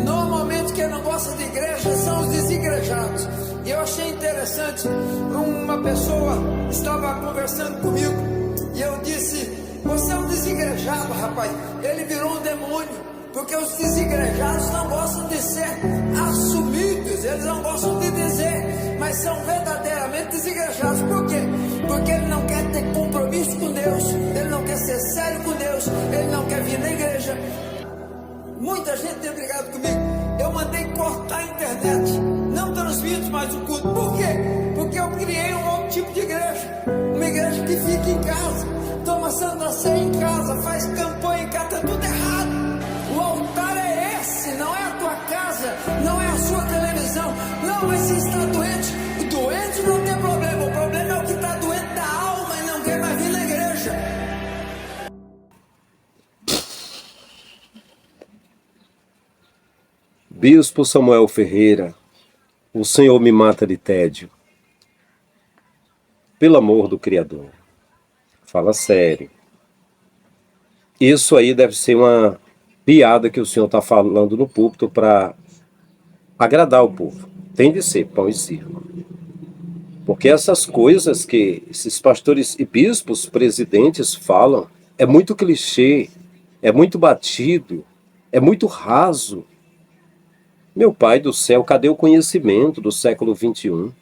Normalmente quem não gosta de igreja são os desigrejados. E eu achei interessante, uma pessoa estava conversando comigo e eu disse: você é um desigrejado, rapaz. Ele virou um demônio, porque os desigrejados não gostam de ser assumidos, eles não gostam de dizer, mas são verdadeiramente desigrejados. Por quê? Porque ele não quer ter compromisso com Deus, ele não quer ser sério com Deus, ele não quer vir na igreja. Muita gente tem brigado comigo. Eu mandei cortar a internet, não transmito mais o culto. Por quê? Porque eu criei um outro tipo de igreja, uma igreja que fica em casa, toma Santa Ceia em casa, faz campanha em casa, tá tudo errado. O altar é esse, não é a tua casa, não é a sua televisão. Não, mas se está doente, o doente não tem problema. O problema é o que está doente da alma e não quer mais vir na igreja. Bispo Samuel Ferreira, o Senhor me mata de tédio. Pelo amor do Criador, fala sério. Isso aí deve ser uma piada que o senhor está falando no púlpito para agradar o povo. Tem de ser pão e circo. Porque essas coisas que esses pastores e bispos, presidentes falam, é muito clichê, é muito batido, é muito raso. Meu pai do céu, cadê o conhecimento do século XXI?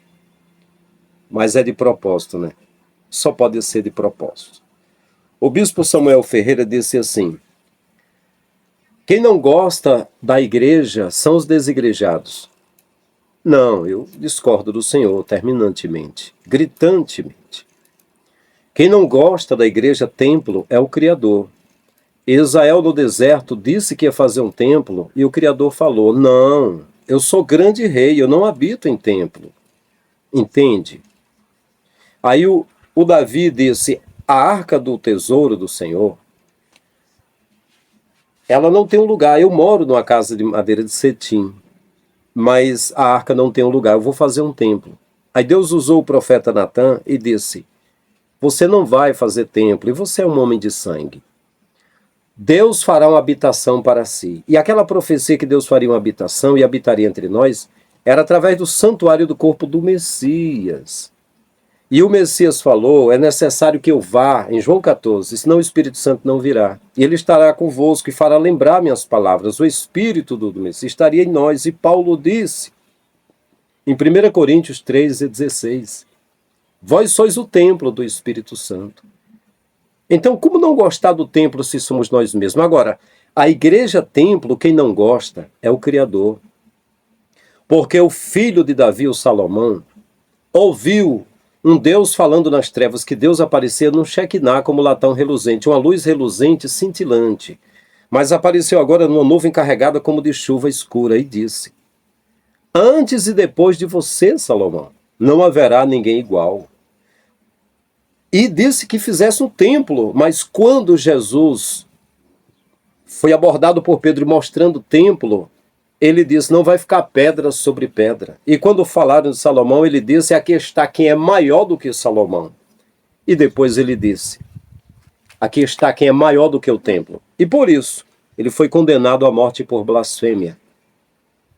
Mas é de propósito, né? Só pode ser de propósito. O bispo Samuel Ferreira disse assim: quem não gosta da igreja são os desigrejados. Não, eu discordo do senhor terminantemente, gritantemente. Quem não gosta da igreja templo é o Criador. Israel no deserto disse que ia fazer um templo e o Criador falou: não, eu sou grande rei, eu não habito em templo. Entende? Aí o Davi disse: a arca do tesouro do Senhor, ela não tem um lugar. Eu moro numa casa de madeira de cetim, mas a arca não tem um lugar, eu vou fazer um templo. Aí Deus usou o profeta Natã e disse: você não vai fazer templo, e você é um homem de sangue. Deus fará uma habitação para si. E aquela profecia que Deus faria uma habitação e habitaria entre nós, era através do santuário do corpo do Messias. E o Messias falou: é necessário que eu vá, em João 14, senão o Espírito Santo não virá. E ele estará convosco e fará lembrar minhas palavras. O Espírito do Messias estaria em nós. E Paulo disse, em 1 Coríntios 3:16, vós sois o templo do Espírito Santo. Então, como não gostar do templo se somos nós mesmos? Agora, a igreja templo, quem não gosta é o Criador. Porque o filho de Davi, o Salomão, ouviu um Deus falando nas trevas, que Deus aparecia num Shekinah como latão reluzente, uma luz reluzente, cintilante. Mas apareceu agora numa nuvem carregada como de chuva escura e disse: antes e depois de você, Salomão, não haverá ninguém igual. E disse que fizesse um templo, mas quando Jesus foi abordado por Pedro mostrando o templo, ele disse: não vai ficar pedra sobre pedra. E quando falaram de Salomão, ele disse: aqui está quem é maior do que Salomão. E depois ele disse: aqui está quem é maior do que o templo. E por isso, ele foi condenado à morte por blasfêmia.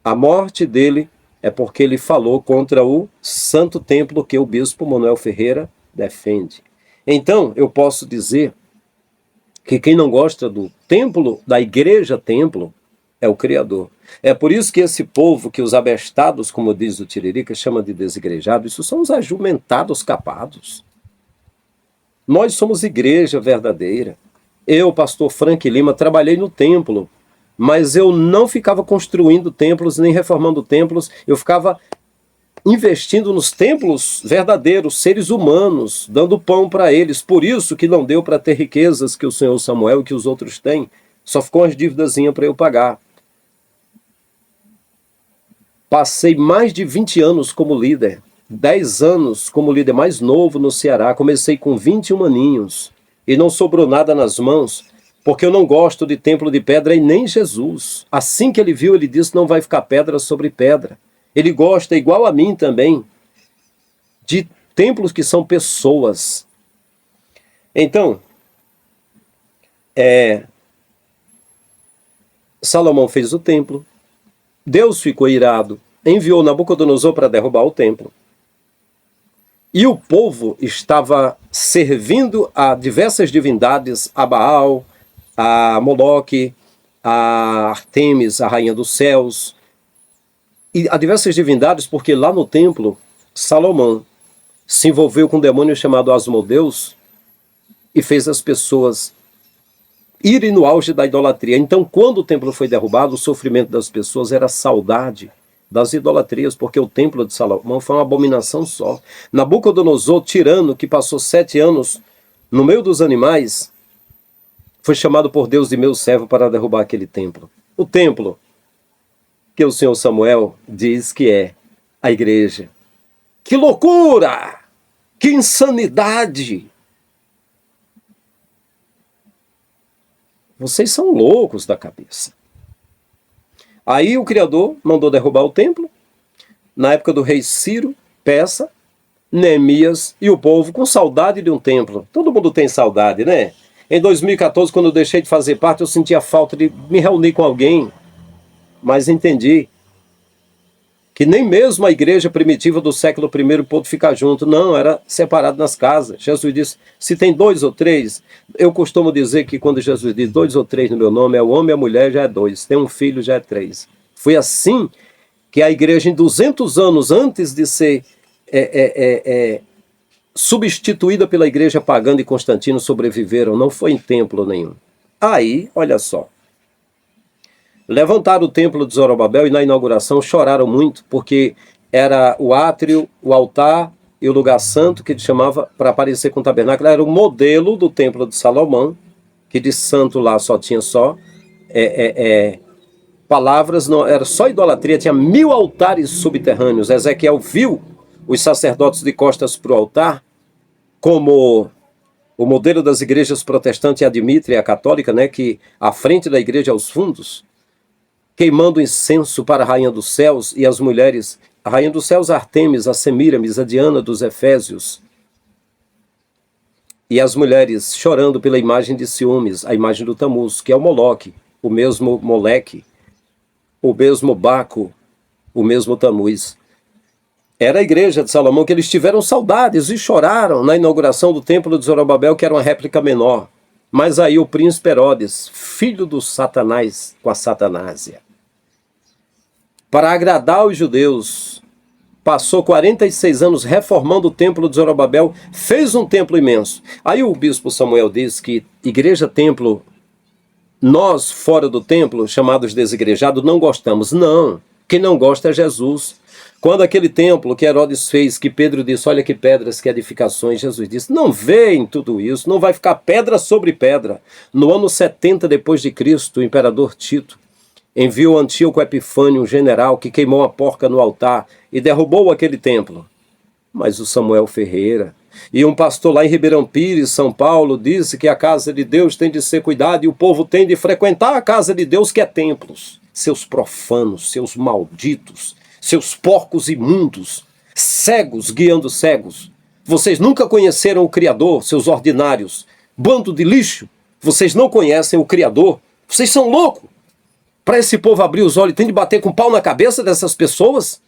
A morte dele é porque ele falou contra o santo templo que o bispo Manuel Ferreira defende. Então, eu posso dizer que quem não gosta do templo, da igreja templo, é o Criador. É por isso que esse povo, que os abestados, como diz o Tiririca, chama de desigrejado, isso são os ajumentados capados. Nós somos igreja verdadeira. Eu, pastor Frank Lima, trabalhei no templo, mas eu não ficava construindo templos, nem reformando templos, eu ficava investindo nos templos verdadeiros, seres humanos, dando pão para eles. Por isso que não deu para ter riquezas que o senhor Samuel e que os outros têm. Só ficou umas dívidazinhas para eu pagar. Passei mais de 20 anos como líder. 10 anos como líder mais novo no Ceará. Comecei com 21 aninhos. E não sobrou nada nas mãos, porque eu não gosto de templo de pedra e nem Jesus. Assim que ele viu, ele disse: não vai ficar pedra sobre pedra. Ele gosta, igual a mim também, de templos que são pessoas. Então, Salomão fez o templo, Deus ficou irado, enviou Nabucodonosor para derrubar o templo. E o povo estava servindo a diversas divindades, a Baal, a Moloque, a Artemis, a rainha dos céus, e a diversas divindades, porque lá no templo, Salomão se envolveu com um demônio chamado Asmodeus e fez as pessoas irem no auge da idolatria. Então, quando o templo foi derrubado, o sofrimento das pessoas era saudade das idolatrias, porque o templo de Salomão foi uma abominação só. Nabucodonosor, tirano, que passou 7 anos no meio dos animais, foi chamado por Deus de meu servo para derrubar aquele templo. O templo que o senhor Samuel diz que é a igreja. Que loucura! Que insanidade! Vocês são loucos da cabeça. Aí o Criador mandou derrubar o templo, na época do rei Ciro, Persa, Neemias e o povo com saudade de um templo. Todo mundo tem saudade, né? Em 2014, quando eu deixei de fazer parte, eu sentia falta de me reunir com alguém, mas entendi que nem mesmo a igreja primitiva do século I pôde ficar junto, não, era separado nas casas. Jesus disse, se tem 2 ou 3, eu costumo dizer que quando Jesus diz 2 ou 3 no meu nome, é o homem e a mulher, já é 2, tem um filho, já é 3. Foi assim que a igreja, em 200 anos antes de ser substituída pela igreja pagã de Constantino, sobreviveram, não foi em templo nenhum. Aí, olha só, levantaram o templo de Zorobabel e na inauguração choraram muito, porque era o átrio, o altar e o lugar santo, que ele chamava para aparecer com o tabernáculo, era o modelo do templo de Salomão, que de santo lá só tinha palavras, não, era só idolatria, tinha 1000 altares subterrâneos. Ezequiel viu os sacerdotes de costas para o altar, como o modelo das igrejas protestantes, a Admítria e a católica, né, que à frente da igreja aos fundos, queimando incenso para a rainha dos céus e as mulheres, a rainha dos céus, Artemis, a Semíramis, a Diana dos Efésios, e as mulheres chorando pela imagem de ciúmes, a imagem do Tamuz, que é o Moloque, o mesmo Moleque, o mesmo Baco, o mesmo Tamuz. Era a igreja de Salomão que eles tiveram saudades e choraram na inauguração do templo de Zorobabel, que era uma réplica menor. Mas aí o príncipe Herodes, filho do Satanás com a Satanásia, para agradar os judeus, passou 46 anos reformando o templo de Zorobabel, fez um templo imenso. Aí o bispo Samuel diz que igreja-templo, nós fora do templo, chamados desigrejados, não gostamos. Não, quem não gosta é Jesus. Quando aquele templo que Herodes fez, que Pedro disse, olha que pedras, que edificações, Jesus disse, não veem tudo isso, não vai ficar pedra sobre pedra. No ano 70 depois de Cristo, o imperador Tito enviou Antíoco Epifânio, um general, que queimou uma porca no altar e derrubou aquele templo. Mas o Samuel Ferreira e um pastor lá em Ribeirão Pires, São Paulo, disse que a casa de Deus tem de ser cuidada e o povo tem de frequentar a casa de Deus, que é templos. Seus profanos, seus malditos, seus porcos imundos, cegos guiando cegos. Vocês nunca conheceram o Criador, seus ordinários. Bando de lixo, vocês não conhecem o Criador. Vocês são loucos. Para esse povo abrir os olhos, tem de bater com pau na cabeça dessas pessoas?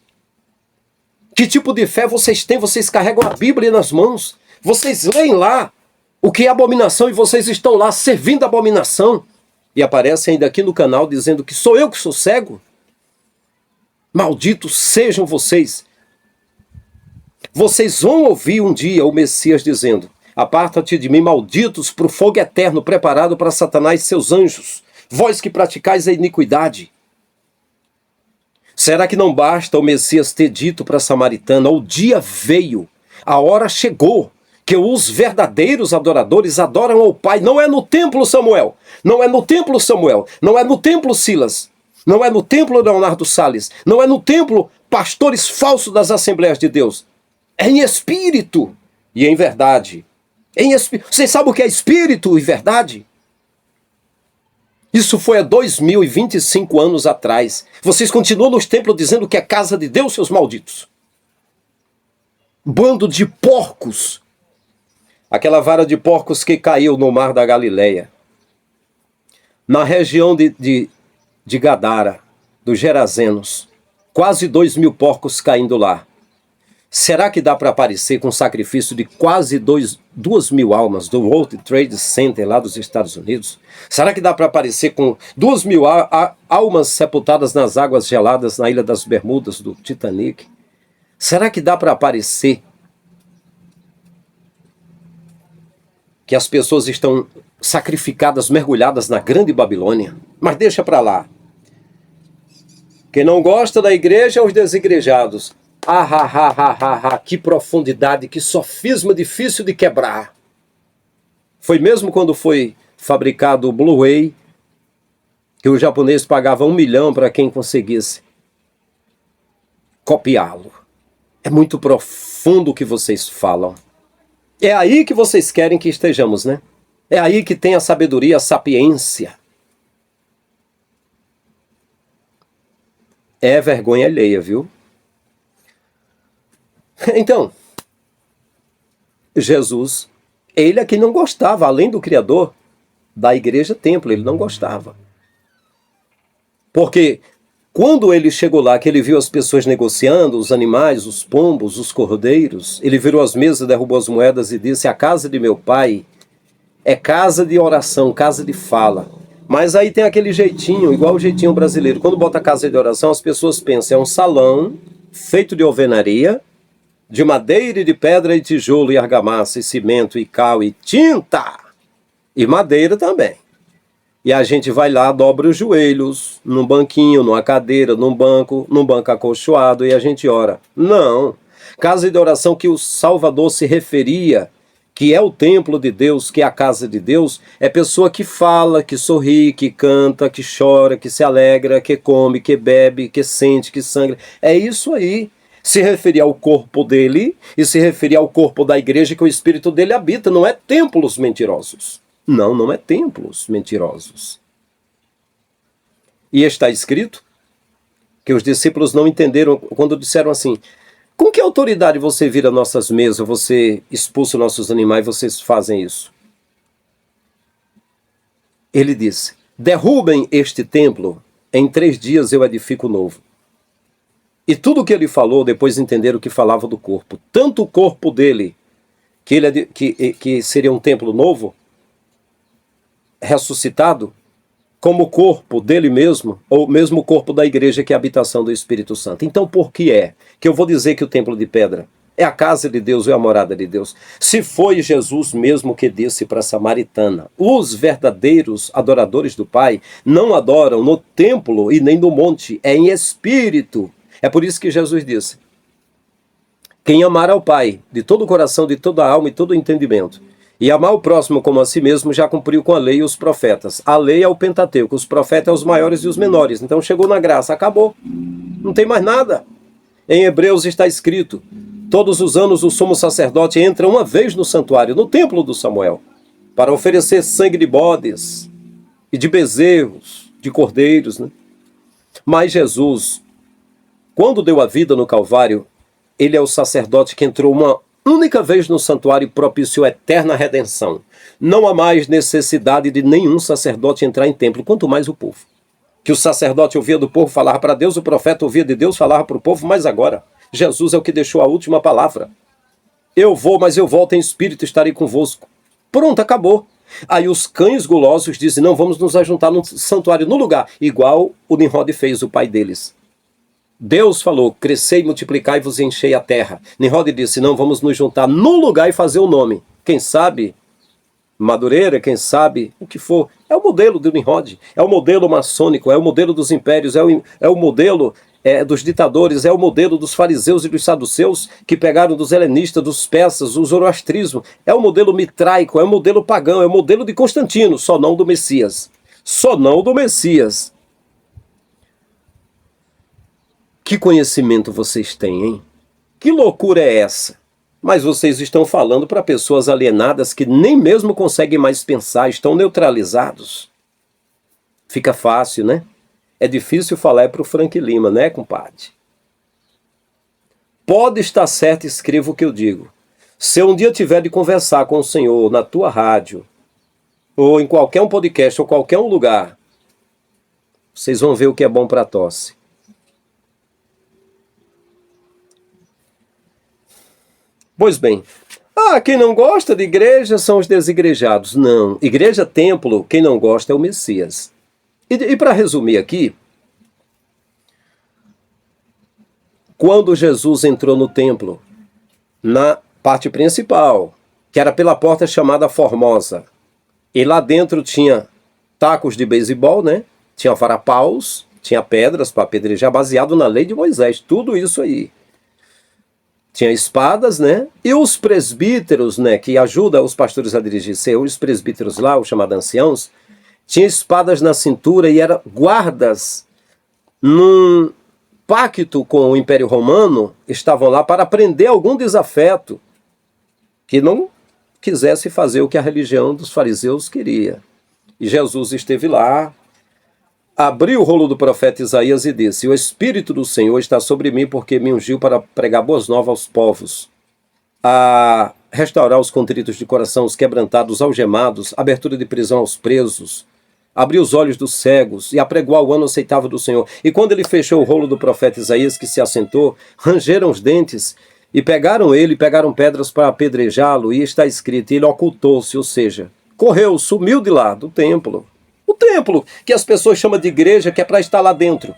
Que tipo de fé vocês têm? Vocês carregam a Bíblia nas mãos. Vocês leem lá o que é abominação e vocês estão lá servindo a abominação. E aparece ainda aqui no canal dizendo que sou eu que sou cego. Malditos sejam vocês. Vocês vão ouvir um dia o Messias dizendo, aparta-te de mim, malditos, para o fogo eterno preparado para Satanás e seus anjos. Vós que praticais a iniquidade. Será que não basta o Messias ter dito para a samaritana, o dia veio, a hora chegou, que os verdadeiros adoradores adoram ao Pai. Não é no templo, Samuel. Não é no templo, Samuel. Não é no templo, Silas. Não é no templo, Leonardo Salles. Não é no templo, pastores falsos das Assembleias de Deus. É em espírito e em verdade. Vocês sabem o que é espírito e verdade? Isso foi há 2025 anos atrás. Vocês continuam nos templos dizendo que é casa de Deus, seus malditos. Bando de porcos. Aquela vara de porcos que caiu no mar da Galileia. Na região de Gadara, dos Gerazenos. Quase 2.000 porcos caindo lá. Será que dá para aparecer com um sacrifício de quase 2.000 almas do World Trade Center lá dos Estados Unidos? Será que dá para aparecer com 2.000 almas sepultadas nas águas geladas na Ilha das Bermudas do Titanic? Será que dá para aparecer que as pessoas estão sacrificadas, mergulhadas na grande Babilônia? Mas deixa para lá. Quem não gosta da igreja é os desigrejados. Que profundidade, que sofisma difícil de quebrar. Foi mesmo quando foi fabricado o Blu-ray que o japonês pagava 1 milhão para quem conseguisse copiá-lo. É muito profundo o que vocês falam. É aí que vocês querem que estejamos, né? É aí que tem a sabedoria, a sapiência. É vergonha alheia, viu? Então, Jesus, ele aqui não gostava, além do Criador da igreja templo, ele não gostava. Porque quando ele chegou lá, que ele viu as pessoas negociando, os animais, os pombos, os cordeiros, ele virou as mesas, derrubou as moedas e disse: a casa de meu pai é casa de oração, casa de fala. Mas aí tem aquele jeitinho, igual o jeitinho brasileiro. Quando bota casa de oração, as pessoas pensam, é um salão feito de alvenaria, de madeira e de pedra e tijolo e argamassa e cimento e cal e tinta e madeira também. E a gente vai lá, dobra os joelhos num banquinho, numa cadeira, num banco acolchoado e a gente ora. Não. Casa de oração que o Salvador se referia, que é o templo de Deus, que é a casa de Deus, é pessoa que fala, que sorri, que canta, que chora, que se alegra, que come, que bebe, que sente, que sangra. É isso aí. Se referir ao corpo dele e se referir ao corpo da igreja que o Espírito dele habita. Não é templos mentirosos. Não, não é templos mentirosos. E está escrito que os discípulos não entenderam quando disseram assim: com que autoridade você vira nossas mesas, você expulsa nossos animais, vocês fazem isso? Ele disse: derrubem este templo, em 3 dias eu edifico novo. E tudo o que ele falou, depois entenderam que falava do corpo. Tanto o corpo dele, que seria um templo novo, ressuscitado, como o corpo dele mesmo, ou mesmo o corpo da igreja, que é a habitação do Espírito Santo. Então, por que é que eu vou dizer que o templo de pedra é a casa de Deus, é a morada de Deus? Se foi Jesus mesmo que disse para a samaritana: os verdadeiros adoradores do Pai não adoram no templo e nem no monte, é em espírito. É por isso que Jesus disse: quem amar ao Pai de todo o coração, de toda a alma e todo o entendimento, e amar o próximo como a si mesmo, já cumpriu com a lei e os profetas. A lei é o Pentateuco, os profetas é os maiores e os menores. Então chegou na graça, acabou. Não tem mais nada. Em Hebreus está escrito: todos os anos o sumo sacerdote entra uma vez no santuário, no templo do Samuel, para oferecer sangue de bodes e de bezerros, de cordeiros, né? Mas Jesus, quando deu a vida no Calvário, ele é o sacerdote que entrou uma única vez no santuário e propiciou eterna redenção. Não há mais necessidade de nenhum sacerdote entrar em templo, quanto mais o povo. Que o sacerdote ouvia do povo, falava para Deus, o profeta ouvia de Deus, falava para o povo, mas agora Jesus é o que deixou a última palavra. Eu vou, mas eu volto em espírito, estarei convosco. Pronto, acabou. Aí os cães gulosos dizem: não, vamos nos ajuntar no santuário, no lugar, igual o Nimrod fez, o pai deles. Deus falou: crescei, multiplicai-vos e enchei a terra. Nimrod disse: não, vamos nos juntar num lugar e fazer o nome. Quem sabe Madureira, quem sabe o que for. É o modelo do Nimrod, é o modelo maçônico, é o modelo dos impérios, é o modelo dos ditadores, é o modelo dos fariseus e dos saduceus, que pegaram dos helenistas, dos persas, o zoroastrismo. É o modelo mitraico, é o modelo pagão, é o modelo de Constantino, só não do Messias. Só não do Messias. Que conhecimento vocês têm, hein? Que loucura é essa? Mas vocês estão falando para pessoas alienadas que nem mesmo conseguem mais pensar, estão neutralizados. Fica fácil, né? É difícil falar para o Frank Lima, né, compadre? Pode estar certo, escreva o que eu digo. Se eu um dia tiver de conversar com o Senhor na tua rádio, ou em qualquer um podcast, ou qualquer um lugar, vocês vão ver o que é bom para a tosse. Pois bem, quem não gosta de igreja são os desigrejados. Não, igreja, templo, quem não gosta é o Messias. E para resumir aqui, quando Jesus entrou no templo, na parte principal, que era pela porta chamada Formosa, e lá dentro tinha tacos de beisebol, né? Tinha varapaus, tinha pedras para apedrejar, baseado na lei de Moisés, tudo isso aí. Tinha espadas, né? E os presbíteros, né, que ajudam os pastores a dirigir, os presbíteros lá, os chamados anciãos, tinha espadas na cintura e eram guardas num pacto com o Império Romano, estavam lá para prender algum desafeto que não quisesse fazer o que a religião dos fariseus queria. E Jesus esteve lá, abriu o rolo do profeta Isaías e disse: o Espírito do Senhor está sobre mim, porque me ungiu para pregar boas novas aos povos, a restaurar os contritos de coração, os quebrantados, algemados, abertura de prisão aos presos, abrir os olhos dos cegos e apregoar o ano aceitável do Senhor. E quando ele fechou o rolo do profeta Isaías, que se assentou, rangeram os dentes e pegaram pedras para apedrejá-lo, e está escrito, ele ocultou-se, ou seja, correu, sumiu de lá, do templo. O templo, que as pessoas chamam de igreja, que é para estar lá dentro.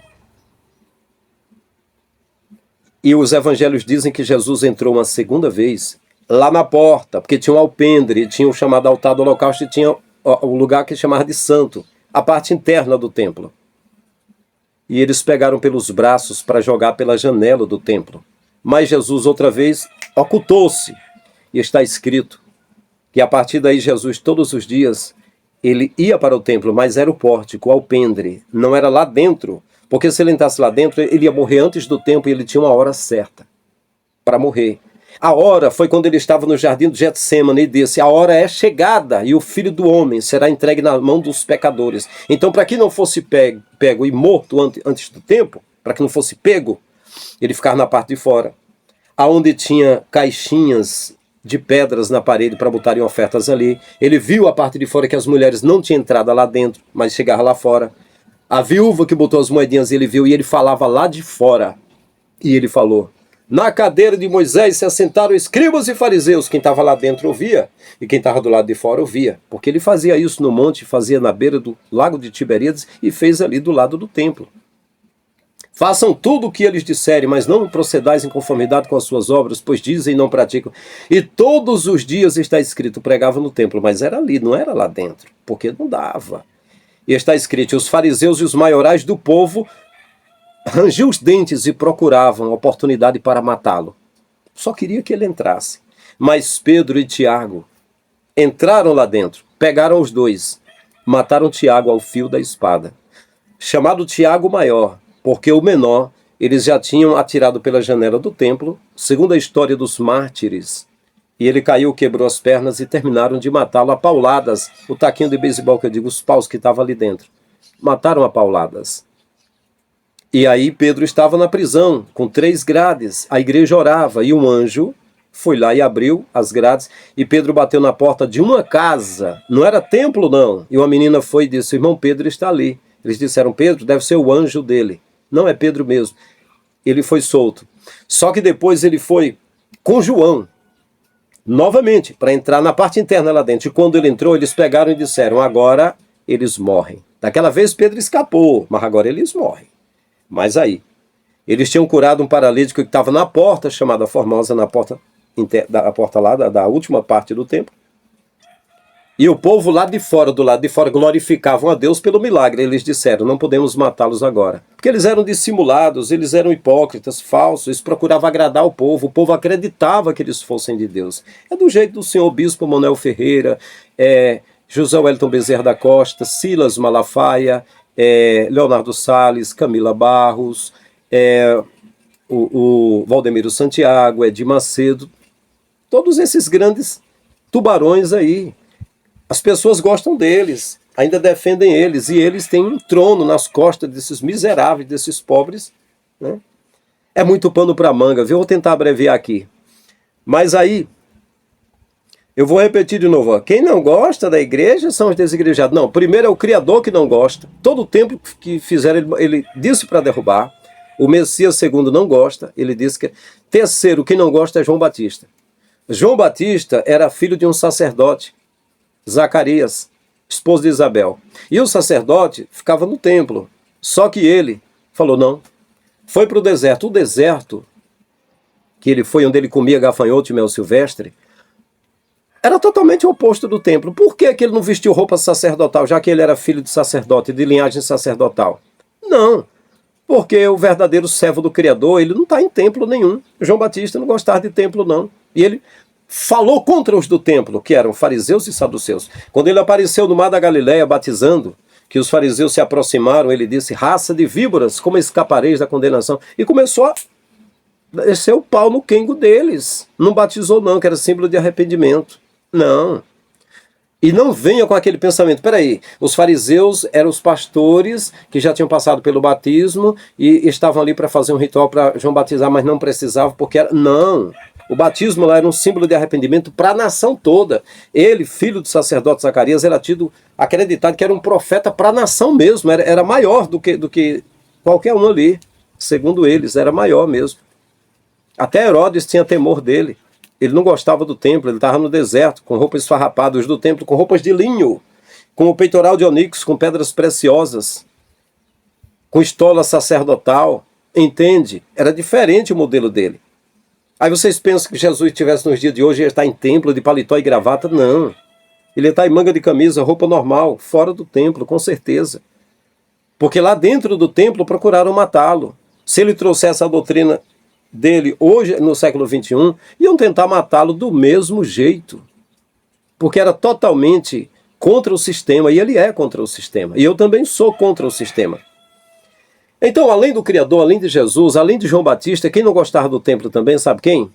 E os evangelhos dizem que Jesus entrou uma segunda vez lá na porta, porque tinha um alpendre, tinha o chamado altar do holocausto e tinha o lugar que chamava de santo, a parte interna do templo. E eles pegaram pelos braços para jogar pela janela do templo. Mas Jesus outra vez ocultou-se. E está escrito que a partir daí Jesus todos os dias ele ia para o templo, mas era o pórtico, o alpendre, não era lá dentro, porque se ele entrasse lá dentro, ele ia morrer antes do tempo e ele tinha uma hora certa para morrer. A hora foi quando ele estava no jardim do Getsêmani e disse: a hora é chegada e o Filho do Homem será entregue na mão dos pecadores. Então, para que não fosse pego e morto antes do tempo, para que não fosse pego, ele ficava na parte de fora, aonde tinha caixinhas de pedras na parede para botarem ofertas ali. Ele viu a parte de fora que as mulheres não tinham entrada lá dentro, mas chegavam lá fora. A viúva que botou as moedinhas ele viu e ele falava lá de fora. E ele falou: na cadeira de Moisés se assentaram escribas e fariseus. Quem estava lá dentro ouvia e quem estava do lado de fora ouvia. Porque ele fazia isso no monte, fazia na beira do lago de Tiberíades e fez ali do lado do templo. Façam tudo o que eles disserem, mas não procedais em conformidade com as suas obras, pois dizem e não praticam. E todos os dias está escrito, pregava no templo, mas era ali, não era lá dentro, porque não dava. E está escrito, os fariseus e os maiorais do povo rangiam os dentes e procuravam oportunidade para matá-lo. Só queria que ele entrasse. Mas Pedro e Tiago entraram lá dentro, pegaram os dois, mataram Tiago ao fio da espada. Chamado Tiago Maior, porque o menor eles já tinham atirado pela janela do templo, segundo a história dos mártires. E ele caiu, quebrou as pernas e terminaram de matá-lo a pauladas. O taquinho de beisebol que eu digo, os paus que estavam ali dentro. Mataram a pauladas. E aí Pedro estava na prisão, com 3 grades. A igreja orava e um anjo foi lá e abriu as grades. E Pedro bateu na porta de uma casa. Não era templo, não. E uma menina foi e disse, irmão Pedro está ali. Eles disseram, Pedro deve ser o anjo dele. Não é Pedro mesmo. Ele foi solto. Só que depois ele foi com João, novamente, para entrar na parte interna lá dentro. E quando ele entrou, eles pegaram e disseram, agora eles morrem. Daquela vez Pedro escapou, mas agora eles morrem. Mas aí, eles tinham curado um paralítico que estava na porta, chamada Formosa, na porta, a porta lá da última parte do templo. E o povo lá de fora, do lado de fora, glorificavam a Deus pelo milagre. Eles disseram, não podemos matá-los agora. Porque eles eram dissimulados, eles eram hipócritas, falsos, eles procuravam agradar o povo acreditava que eles fossem de Deus. É do jeito do senhor bispo Manuel Ferreira, José Wellington Bezerra da Costa, Silas Malafaia, Leonardo Salles, Camila Barros, o Valdemiro Santiago, Edir Macedo, todos esses grandes tubarões aí. As pessoas gostam deles, ainda defendem eles, e eles têm um trono nas costas desses miseráveis, desses pobres, né? É muito pano para manga, viu? Vou tentar abreviar aqui. Mas aí, eu vou repetir de novo, ó. Quem não gosta da igreja são os desigrejados. Não, primeiro é o Criador que não gosta. Todo o tempo que fizeram, ele disse para derrubar. O Messias, segundo, não gosta. Ele disse que... Terceiro, quem não gosta é João Batista. João Batista era filho de um sacerdote, Zacarias, esposo de Isabel. E o sacerdote ficava no templo. Só que ele falou, não, foi para o deserto. O deserto, que ele foi onde ele comia gafanhoto e mel silvestre, era totalmente o oposto do templo. Por que ele não vestiu roupa sacerdotal, já que ele era filho de sacerdote, de linhagem sacerdotal? Não, porque o verdadeiro servo do Criador, ele não está em templo nenhum. João Batista não gostava de templo, não. E ele falou contra os do templo, que eram fariseus e saduceus. Quando ele apareceu no mar da Galileia batizando, que os fariseus se aproximaram, ele disse, raça de víboras, como escapareis da condenação? E começou a descer o pau no quengo deles. Não batizou não, que era símbolo de arrependimento. Não. E não venha com aquele pensamento, peraí, os fariseus eram os pastores que já tinham passado pelo batismo e estavam ali para fazer um ritual para João batizar, mas não precisavam porque era... Não, o batismo lá era um símbolo de arrependimento para a nação toda. Ele, filho do sacerdote Zacarias, era tido, acreditado que era um profeta para a nação mesmo, era maior do que qualquer um ali, segundo eles, era maior mesmo. Até Herodes tinha temor dele. Ele não gostava do templo, ele estava no deserto, com roupas esfarrapadas do templo, com roupas de linho, com o peitoral de onix, com pedras preciosas, com estola sacerdotal, entende? Era diferente o modelo dele. Aí vocês pensam que Jesus estivesse nos dias de hoje, ele está em templo, de paletó e gravata? Não. Ele está em manga de camisa, roupa normal, fora do templo, com certeza. Porque lá dentro do templo procuraram matá-lo. Se ele trouxesse a doutrina dele hoje, no século XXI, iam tentar matá-lo do mesmo jeito. Porque era totalmente contra o sistema, e ele é contra o sistema. E eu também sou contra o sistema. Então, além do Criador, além de Jesus, além de João Batista, quem não gostava do templo também, sabe quem?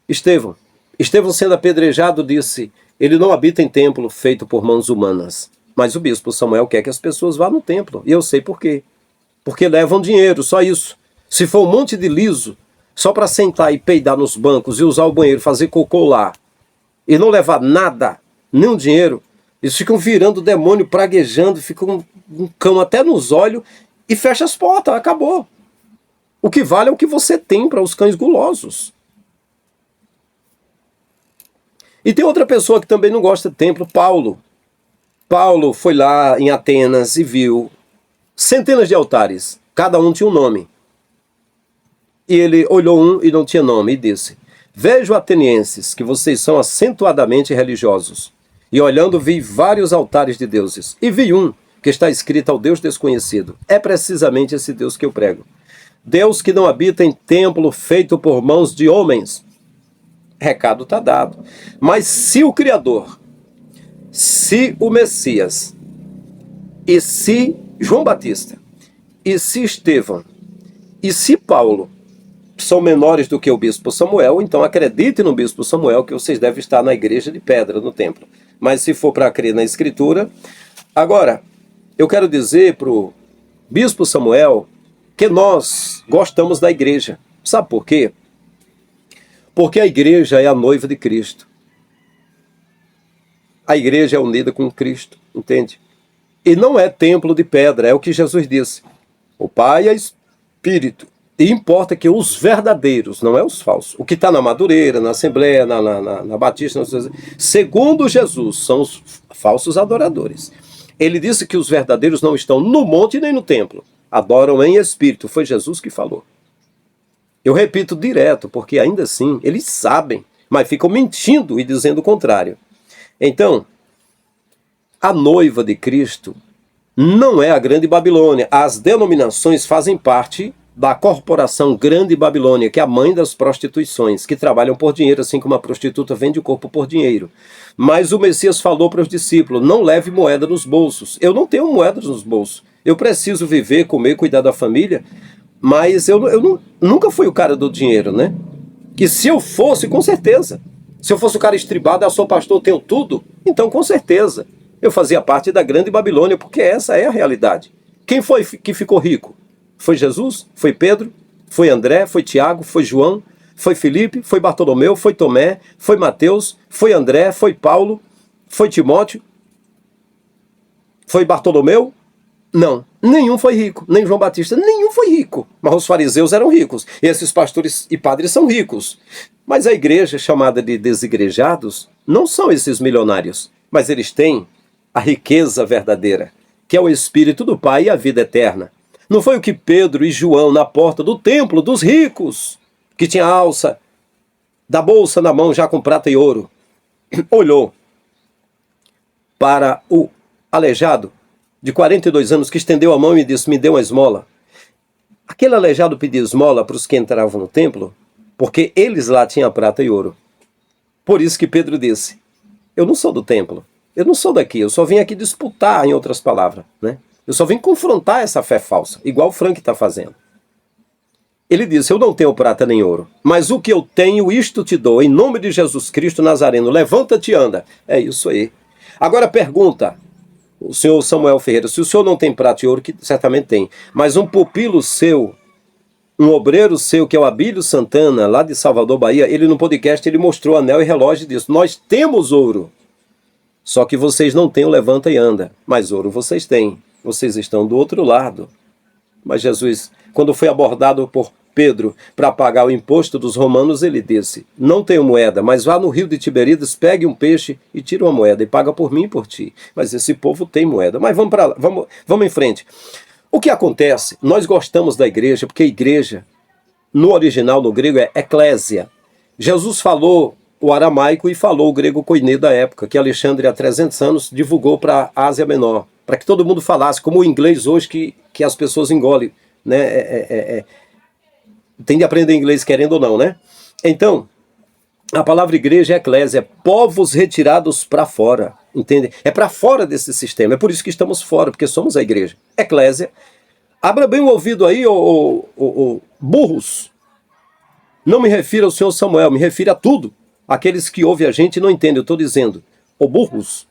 Estevão. Estevão, sendo apedrejado, disse, ele não habita em templo feito por mãos humanas. Mas o bispo Samuel quer que as pessoas vá no templo. E eu sei por quê. Porque levam dinheiro, só isso. Se for um monte de liso, só para sentar e peidar nos bancos e usar o banheiro, fazer cocô lá, e não levar nada, nenhum dinheiro, eles ficam virando o demônio, praguejando, ficam um cão até nos olhos e fecha as portas, acabou. O que vale é o que você tem para os cães gulosos. E tem outra pessoa que também não gosta de templo, Paulo. Paulo foi lá em Atenas e viu centenas de altares, cada um tinha um nome. E ele olhou um e não tinha nome e disse, vejo atenienses que vocês são acentuadamente religiosos. E olhando vi vários altares de deuses. E vi um que está escrito ao Deus desconhecido. É precisamente esse Deus que eu prego. Deus que não habita em templo feito por mãos de homens. Recado está dado. Mas se o Criador, se o Messias, e se João Batista, e se Estevão, e se Paulo são menores do que o bispo Samuel, então acredite no bispo Samuel que vocês devem estar na igreja de pedra, no templo. Mas se for para crer na escritura... Agora, eu quero dizer para o bispo Samuel que nós gostamos da igreja. Sabe por quê? Porque a igreja é a noiva de Cristo. A igreja é unida com Cristo, entende? E não é templo de pedra, é o que Jesus disse. O Pai é Espírito. E importa que os verdadeiros, não é os falsos. O que está na Madureira, na Assembleia, na Batista, segundo Jesus, são os falsos adoradores. Ele disse que os verdadeiros não estão no monte nem no templo. Adoram em espírito. Foi Jesus que falou. Eu repito direto, porque ainda assim eles sabem, mas ficam mentindo e dizendo o contrário. Então, a noiva de Cristo não é a Grande Babilônia. As denominações fazem parte da corporação Grande Babilônia, que é a mãe das prostituições, que trabalham por dinheiro, assim como a prostituta vende o corpo por dinheiro. Mas o Messias falou para os discípulos, não leve moeda nos bolsos. Eu não tenho moedas nos bolsos. Eu preciso viver, comer, cuidar da família, mas eu nunca fui o cara do dinheiro, né? Que se eu fosse, com certeza. Se eu fosse o cara estribado, eu sou pastor, tenho tudo, então com certeza. Eu fazia parte da Grande Babilônia, porque essa é a realidade. Quem foi que ficou rico? Foi Jesus? Foi Pedro? Foi André? Foi Tiago? Foi João? Foi Felipe? Foi Bartolomeu? Foi Tomé? Foi Mateus? Foi André? Foi Paulo? Foi Timóteo? Foi Bartolomeu? Não, nenhum foi rico, nem João Batista, nenhum foi rico. Mas os fariseus eram ricos, e esses pastores e padres são ricos. Mas a igreja chamada de desigrejados não são esses milionários, mas eles têm a riqueza verdadeira, que é o Espírito do Pai e a vida eterna. Não foi o que Pedro e João, na porta do templo dos ricos, que tinha a alça da bolsa na mão já com prata e ouro, olhou para o aleijado de 42 anos que estendeu a mão e disse: me dê uma esmola. Aquele aleijado pediu esmola para os que entravam no templo, porque eles lá tinham prata e ouro. Por isso que Pedro disse: eu não sou do templo, eu não sou daqui, eu só vim aqui disputar, em outras palavras, né? Eu só vim confrontar essa fé falsa, igual o Frank está fazendo. Ele disse: eu não tenho prata nem ouro, mas o que eu tenho, isto te dou, em nome de Jesus Cristo Nazareno, levanta-te e anda. É isso aí. Agora pergunta, o senhor Samuel Ferreira, se o senhor não tem prata e ouro, que certamente tem, mas um pupilo seu, um obreiro seu, que é o Abílio Santana, lá de Salvador, Bahia, ele no podcast, ele mostrou anel e relógio e disse: nós temos ouro, só que vocês não têm o levanta e anda, mas ouro vocês têm, vocês estão do outro lado. Mas Jesus, quando foi abordado por Pedro para pagar o imposto dos romanos, ele disse: não tenho moeda, mas vá no rio de Tiberíades, pegue um peixe e tire uma moeda e paga por mim e por ti. Mas esse povo tem moeda. Mas vamos para lá, vamos em frente. O que acontece? Nós gostamos da igreja porque a igreja, no original, no grego, é eclésia. Jesus falou o aramaico e falou o grego koiné da época, que Alexandre, há 300 anos, divulgou para a Ásia Menor, para que todo mundo falasse, como o inglês hoje que as pessoas engolem, né? Tem de aprender inglês querendo ou não, né? Então, a palavra igreja é eclésia, é povos retirados para fora, entende? É para fora desse sistema, é por isso que estamos fora, porque somos a igreja. Eclésia. Abra bem o ouvido aí, burros. Não me refiro ao senhor Samuel, me refiro a tudo. Aqueles que ouvem a gente e não entendem, eu estou dizendo. Burros.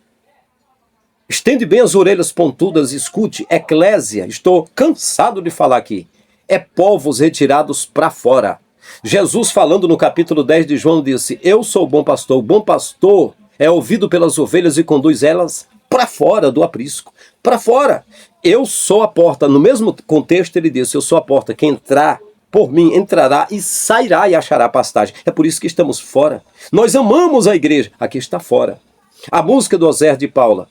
Estende bem as orelhas pontudas e escute. Eclésia, estou cansado de falar aqui. É povos retirados para fora. Jesus, falando no capítulo 10 de João, disse: eu sou o bom pastor. O bom pastor é ouvido pelas ovelhas e conduz elas para fora do aprisco. Para fora. Eu sou a porta. No mesmo contexto ele disse: eu sou a porta. Quem entrar por mim entrará e sairá e achará pastagem. É por isso que estamos fora. Nós amamos a igreja. Aqui está fora. A música do Oséias de Paula.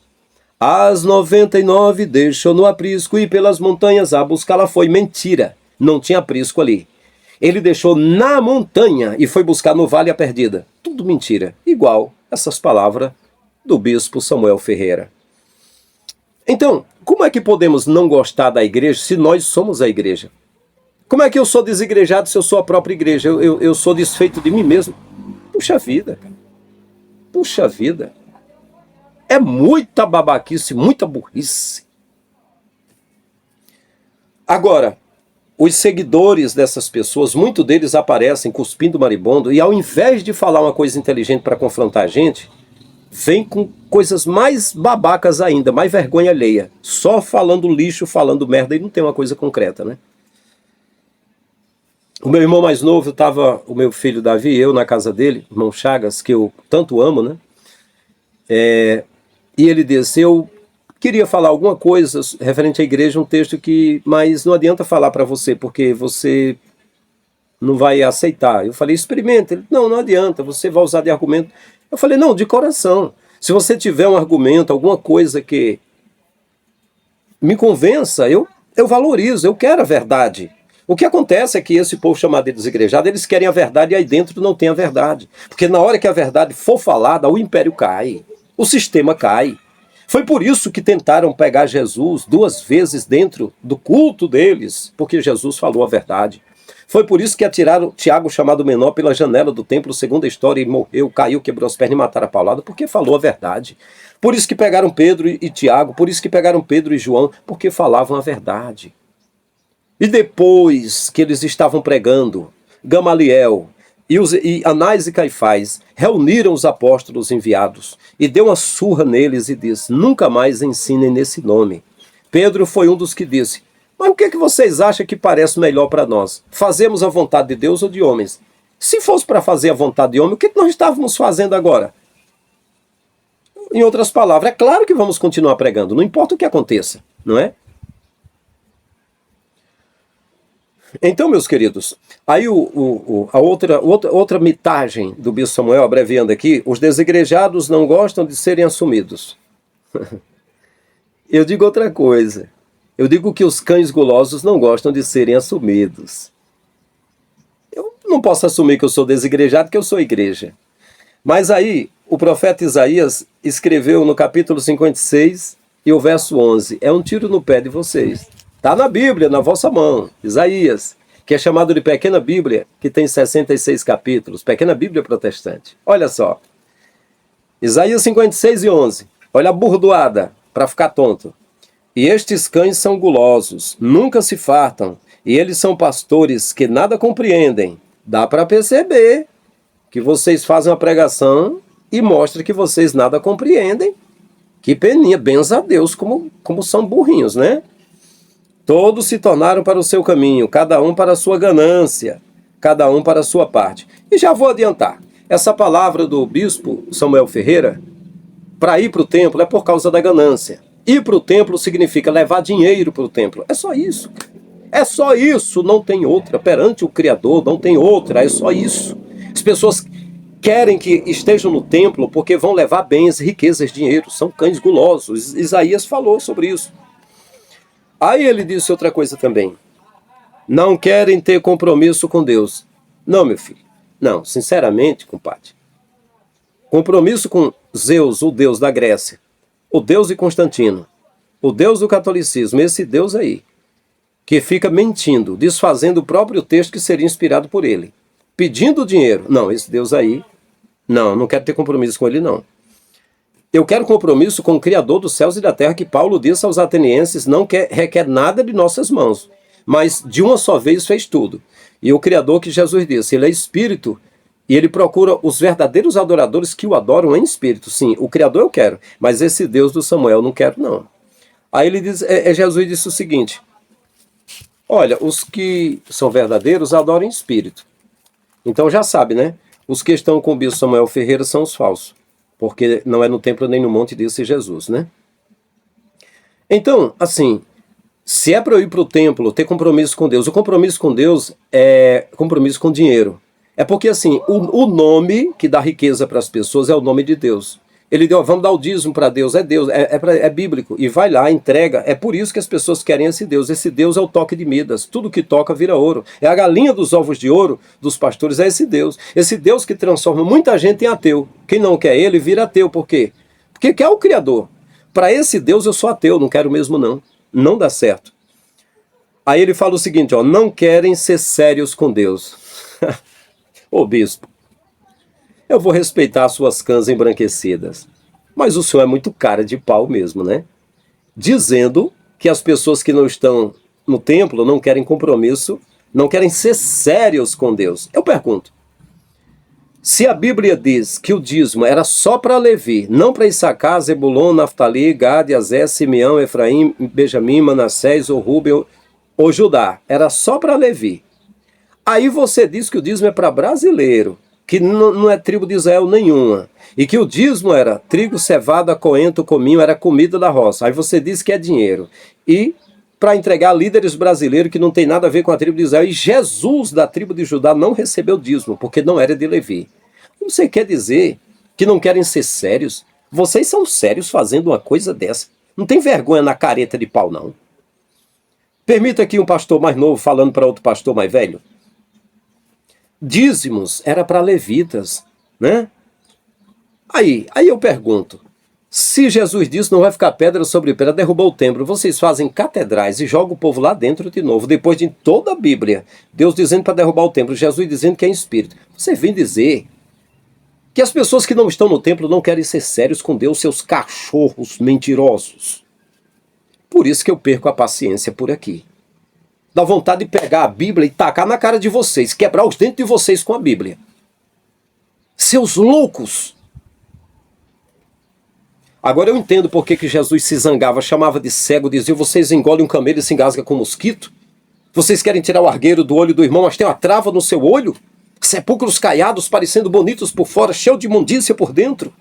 As 99 deixou no aprisco e pelas montanhas a buscá-la foi. Mentira. Não tinha aprisco ali. Ele deixou na montanha e foi buscar no vale a perdida. Tudo mentira. Igual essas palavras do bispo Samuel Ferreira. Então, como é que podemos não gostar da igreja se nós somos a igreja? Como é que eu sou desigrejado se eu sou a própria igreja? Eu sou desfeito de mim mesmo? Puxa vida. Puxa vida. É muita babaquice, muita burrice. Agora, os seguidores dessas pessoas, muitos deles aparecem cuspindo maribondo e ao invés de falar uma coisa inteligente para confrontar a gente, vem com coisas mais babacas ainda, mais vergonha alheia. Só falando lixo, falando merda e não tem uma coisa concreta, né? O meu irmão mais novo, o meu filho Davi e eu na casa dele, irmão Chagas, que eu tanto amo, né? E ele disse: eu queria falar alguma coisa referente à igreja, um texto mas não adianta falar para você, porque você não vai aceitar. Eu falei: experimenta. Ele: não adianta, você vai usar de argumento. Eu falei: não, de coração. Se você tiver um argumento, alguma coisa que me convença, eu valorizo, eu quero a verdade. O que acontece é que esse povo chamado de desigrejado, eles querem a verdade e aí dentro não tem a verdade. Porque na hora que a verdade for falada, o império cai, o sistema cai. Foi por isso que tentaram pegar Jesus 2 vezes dentro do culto deles, porque Jesus falou a verdade. Foi por isso que atiraram Tiago, chamado menor, pela janela do templo, segundo a história, e morreu, caiu, quebrou as pernas e mataram a paulada, porque falou a verdade. Por isso que pegaram Pedro e Tiago, por isso que pegaram Pedro e João, porque falavam a verdade. E depois que eles estavam pregando, Gamaliel e Anás e Caifás reuniram os apóstolos enviados e deu uma surra neles e disse: nunca mais ensinem nesse nome. Pedro foi um dos que disse: mas o que vocês acham que parece melhor para nós? Fazemos a vontade de Deus ou de homens? Se fosse para fazer a vontade de homem, o que nós estávamos fazendo agora? Em outras palavras, é claro que vamos continuar pregando, não importa o que aconteça, não é? Então, meus queridos, aí a outra mitagem do bispo Samuel, abreviando aqui, os desigrejados não gostam de serem assumidos. Eu digo outra coisa. Eu digo que os cães gulosos não gostam de serem assumidos. Eu não posso assumir que eu sou desigrejado, porque eu sou igreja. Mas aí, o profeta Isaías escreveu no capítulo 56 e o verso 11. É um tiro no pé de vocês. Está na Bíblia, na vossa mão. Isaías, que é chamado de Pequena Bíblia, que tem 66 capítulos. Pequena Bíblia protestante. Olha só. Isaías 56 e 11. Olha a burdoada, para ficar tonto. E estes cães são gulosos, nunca se fartam, e eles são pastores que nada compreendem. Dá para perceber que vocês fazem uma pregação e mostra que vocês nada compreendem. Que peninha, benza a Deus, como são burrinhos, né? Todos se tornaram para o seu caminho, cada um para a sua ganância, cada um para a sua parte. E já vou adiantar, essa palavra do bispo Samuel Ferreira, para ir para o templo é por causa da ganância. Ir para o templo significa levar dinheiro para o templo. É só isso. É só isso, não tem outra. Perante o Criador não tem outra, é só isso. As pessoas querem que estejam no templo porque vão levar bens, riquezas, dinheiro. São cães gulosos. Isaías falou sobre isso. Aí ele disse outra coisa também. Não querem ter compromisso com Deus. Não, meu filho. Não, sinceramente, compadre. Compromisso com Zeus, o deus da Grécia. O Deus de Constantino, o Deus do catolicismo, esse Deus aí, que fica mentindo, desfazendo o próprio texto que seria inspirado por ele, pedindo dinheiro. Não, esse Deus aí, não quero ter compromisso com ele, não. Eu quero compromisso com o Criador dos céus e da terra, que Paulo disse aos atenienses, não requer nada de nossas mãos, mas de uma só vez fez tudo. E o Criador que Jesus disse, ele é Espírito, e ele procura os verdadeiros adoradores que o adoram em espírito. Sim, o Criador eu quero, mas esse Deus do Samuel não quero, não. Aí ele diz, Jesus disse o seguinte, olha, os que são verdadeiros adoram em espírito. Então já sabe, né? Os que estão com o bispo Samuel Ferreira são os falsos, porque não é no templo nem no monte, disse Jesus, né? Então, assim, se é para eu ir para o templo, ter compromisso com Deus, o compromisso com Deus é compromisso com dinheiro. É porque assim, o nome que dá riqueza para as pessoas é o nome de Deus. Ele deu, vamos dar o dízimo para Deus, é bíblico. E vai lá, entrega. É por isso que as pessoas querem esse Deus. Esse Deus é o toque de Midas. Tudo que toca vira ouro. É a galinha dos ovos de ouro dos pastores, é esse Deus. Esse Deus que transforma muita gente em ateu. Quem não quer ele, vira ateu. Por quê? Porque quer o Criador. Para esse Deus eu sou ateu, não quero mesmo não. Não dá certo. Aí ele fala o seguinte, ó, não querem ser sérios com Deus. Ô bispo, eu vou respeitar as suas cãs embranquecidas, mas o senhor é muito cara de pau mesmo, né? Dizendo que as pessoas que não estão no templo não querem compromisso, não querem ser sérios com Deus. Eu pergunto, se a Bíblia diz que o dízimo era só para Levi, não para Issacar, Zebulon, Naftali, Gad, Azé, Simeão, Efraim, Benjamim, Manassés ou Rúben ou Judá, era só para Levi. Aí você diz que o dízimo é para brasileiro, que não é tribo de Israel nenhuma, e que o dízimo era trigo, cevada, coentro, cominho, era comida da roça. Aí você diz que é dinheiro. E para entregar líderes brasileiros que não tem nada a ver com a tribo de Israel, e Jesus da tribo de Judá não recebeu dízimo, porque não era de Levi. Você quer dizer que não querem ser sérios? Vocês são sérios fazendo uma coisa dessa. Não tem vergonha na careta de pau, não. Permita aqui um pastor mais novo falando para outro pastor mais velho. Dízimos era para levitas, né? Aí eu pergunto, se Jesus disse não vai ficar pedra sobre pedra, derrubou o templo, vocês fazem catedrais e jogam o povo lá dentro de novo, depois de toda a Bíblia, Deus dizendo para derrubar o templo, Jesus dizendo que é em espírito. Você vem dizer que as pessoas que não estão no templo não querem ser sérios com Deus, seus cachorros mentirosos. Por isso que eu perco a paciência por aqui. Dá vontade de pegar a Bíblia e tacar na cara de vocês, quebrar os dentes de vocês com a Bíblia. Seus loucos! Agora eu entendo por que Jesus se zangava, chamava de cego, dizia, vocês engolem um camelo e se engasga com um mosquito? Vocês querem tirar o argueiro do olho do irmão, mas tem uma trava no seu olho? Sepulcros caiados, parecendo bonitos por fora, cheio de imundícia por dentro?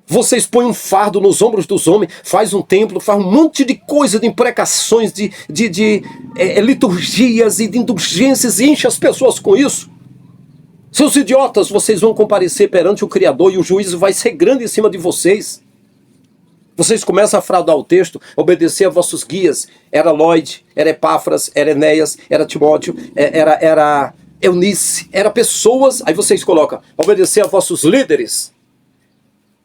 Vocês põem um fardo nos ombros dos homens, faz um templo, faz um monte de coisa, de imprecações, de liturgias e de indulgências, e enche as pessoas com isso. Seus idiotas, vocês vão comparecer perante o Criador e o juízo vai ser grande em cima de vocês. Vocês começam a fraudar o texto, obedecer a vossos guias. Era Lloyd, era Epáfras, era Enéas, era Timóteo, era Eunice, era pessoas. Aí vocês colocam, obedecer a vossos líderes.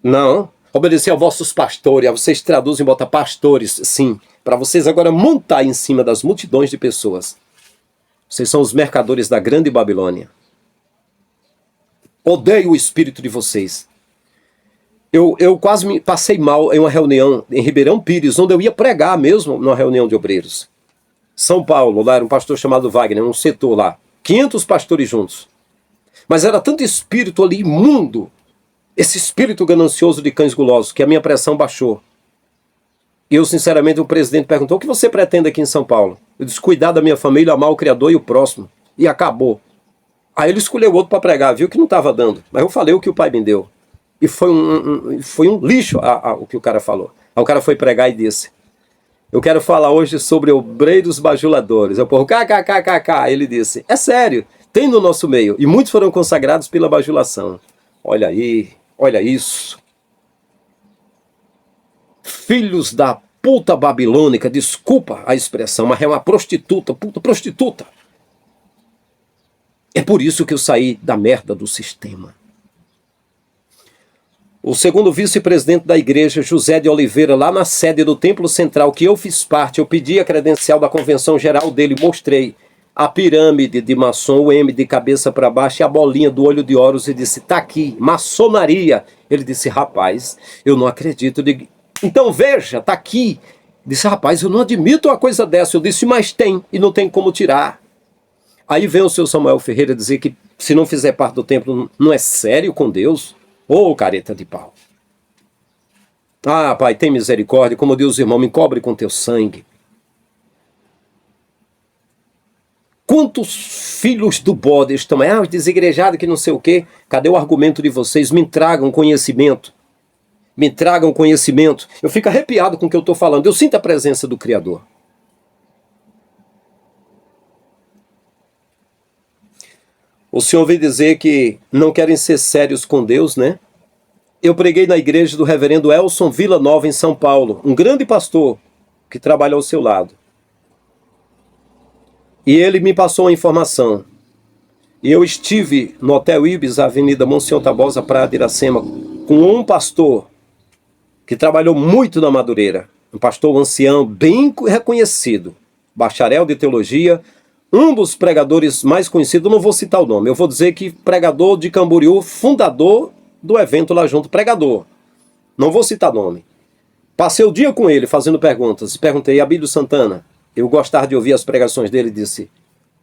Não, obedecer a vossos pastores. Aí vocês traduzem e botam pastores, sim. Para vocês agora montar em cima das multidões de pessoas. Vocês são os mercadores da grande Babilônia. Odeio o espírito de vocês. Eu quase me passei mal em uma reunião em Ribeirão Pires, onde eu ia pregar mesmo numa reunião de obreiros. São Paulo, lá era um pastor chamado Wagner, um setor lá. 500 pastores juntos. Mas era tanto espírito ali imundo, esse espírito ganancioso de cães gulosos, que a minha pressão baixou. E eu, sinceramente, o presidente perguntou, o que você pretende aqui em São Paulo? Eu disse, cuidar da minha família, amar o Criador e o próximo. E acabou. Aí ele escolheu outro para pregar, viu que não estava dando. Mas eu falei o que o pai me deu. E foi um lixo o que o cara falou. Aí o cara foi pregar e disse, eu quero falar hoje sobre obreiros bajuladores. Eu porro, kkkk. Ele disse, é sério, tem no nosso meio. E muitos foram consagrados pela bajulação. Olha aí, olha isso. Filhos da puta babilônica, desculpa a expressão, mas é uma prostituta, puta prostituta. É por isso que eu saí da merda do sistema. O segundo vice-presidente da igreja, José de Oliveira, lá na sede do Templo Central, que eu fiz parte, eu pedi a credencial da convenção geral dele, mostrei a pirâmide de maçom, o M de cabeça para baixo e a bolinha do olho de Horus e disse, tá aqui, maçonaria. Ele disse, rapaz, eu não acredito. Eu digo, então veja, tá aqui. Disse, rapaz, eu não admito uma coisa dessa. Eu disse, mas tem, e não tem como tirar. Aí vem o seu Samuel Ferreira dizer que se não fizer parte do templo, não é sério com Deus? Ô, careta de pau. Ah, pai, tem misericórdia, como Deus, irmão, me cobre com teu sangue. Quantos filhos do bode estão aí? Ah, os desigrejados que não sei o quê. Cadê o argumento de vocês? Me tragam conhecimento. Me tragam conhecimento. Eu fico arrepiado com o que eu estou falando. Eu sinto a presença do Criador. O senhor veio dizer que não querem ser sérios com Deus, né? Eu preguei na igreja do reverendo Elson Vila Nova, em São Paulo. Um grande pastor que trabalha ao seu lado. E ele me passou uma informação. E eu estive no Hotel Ibis, Avenida Monsenhor Tabosa, Praia de Iracema, com um pastor que trabalhou muito na Madureira. Um pastor ancião, bem reconhecido. Bacharel de teologia. Um dos pregadores mais conhecidos, não vou citar o nome, eu vou dizer que pregador de Camboriú, fundador do evento lá junto, pregador. Não vou citar nome. Passei o dia com ele fazendo perguntas. Perguntei, Abílio Santana, eu gostava de ouvir as pregações dele e disse,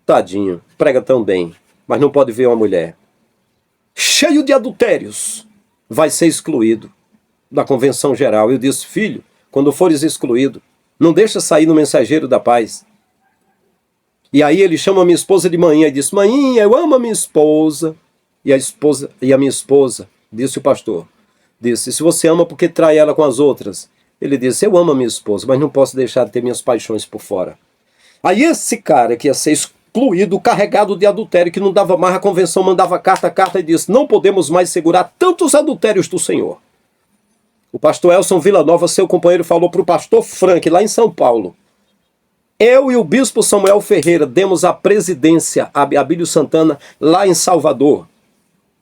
tadinho, prega tão bem, mas não pode ver uma mulher. Cheio de adultérios, vai ser excluído da convenção geral. Eu disse, filho, quando fores excluído, não deixa sair no Mensageiro da Paz. E aí ele chama a minha esposa de manhã e diz, manhinha, eu amo a minha esposa. E a minha esposa, disse o pastor, disse, se você ama, por que trai ela com as outras? Ele disse, eu amo a minha esposa, mas não posso deixar de ter minhas paixões por fora. Aí esse cara que ia ser excluído, carregado de adultério, que não dava mais, a convenção mandava carta e disse, não podemos mais segurar tantos adultérios do Senhor. O pastor Elson Villanova, seu companheiro, falou para o pastor Frank, lá em São Paulo, eu e o bispo Samuel Ferreira demos a presidência a Abílio Santana lá em Salvador.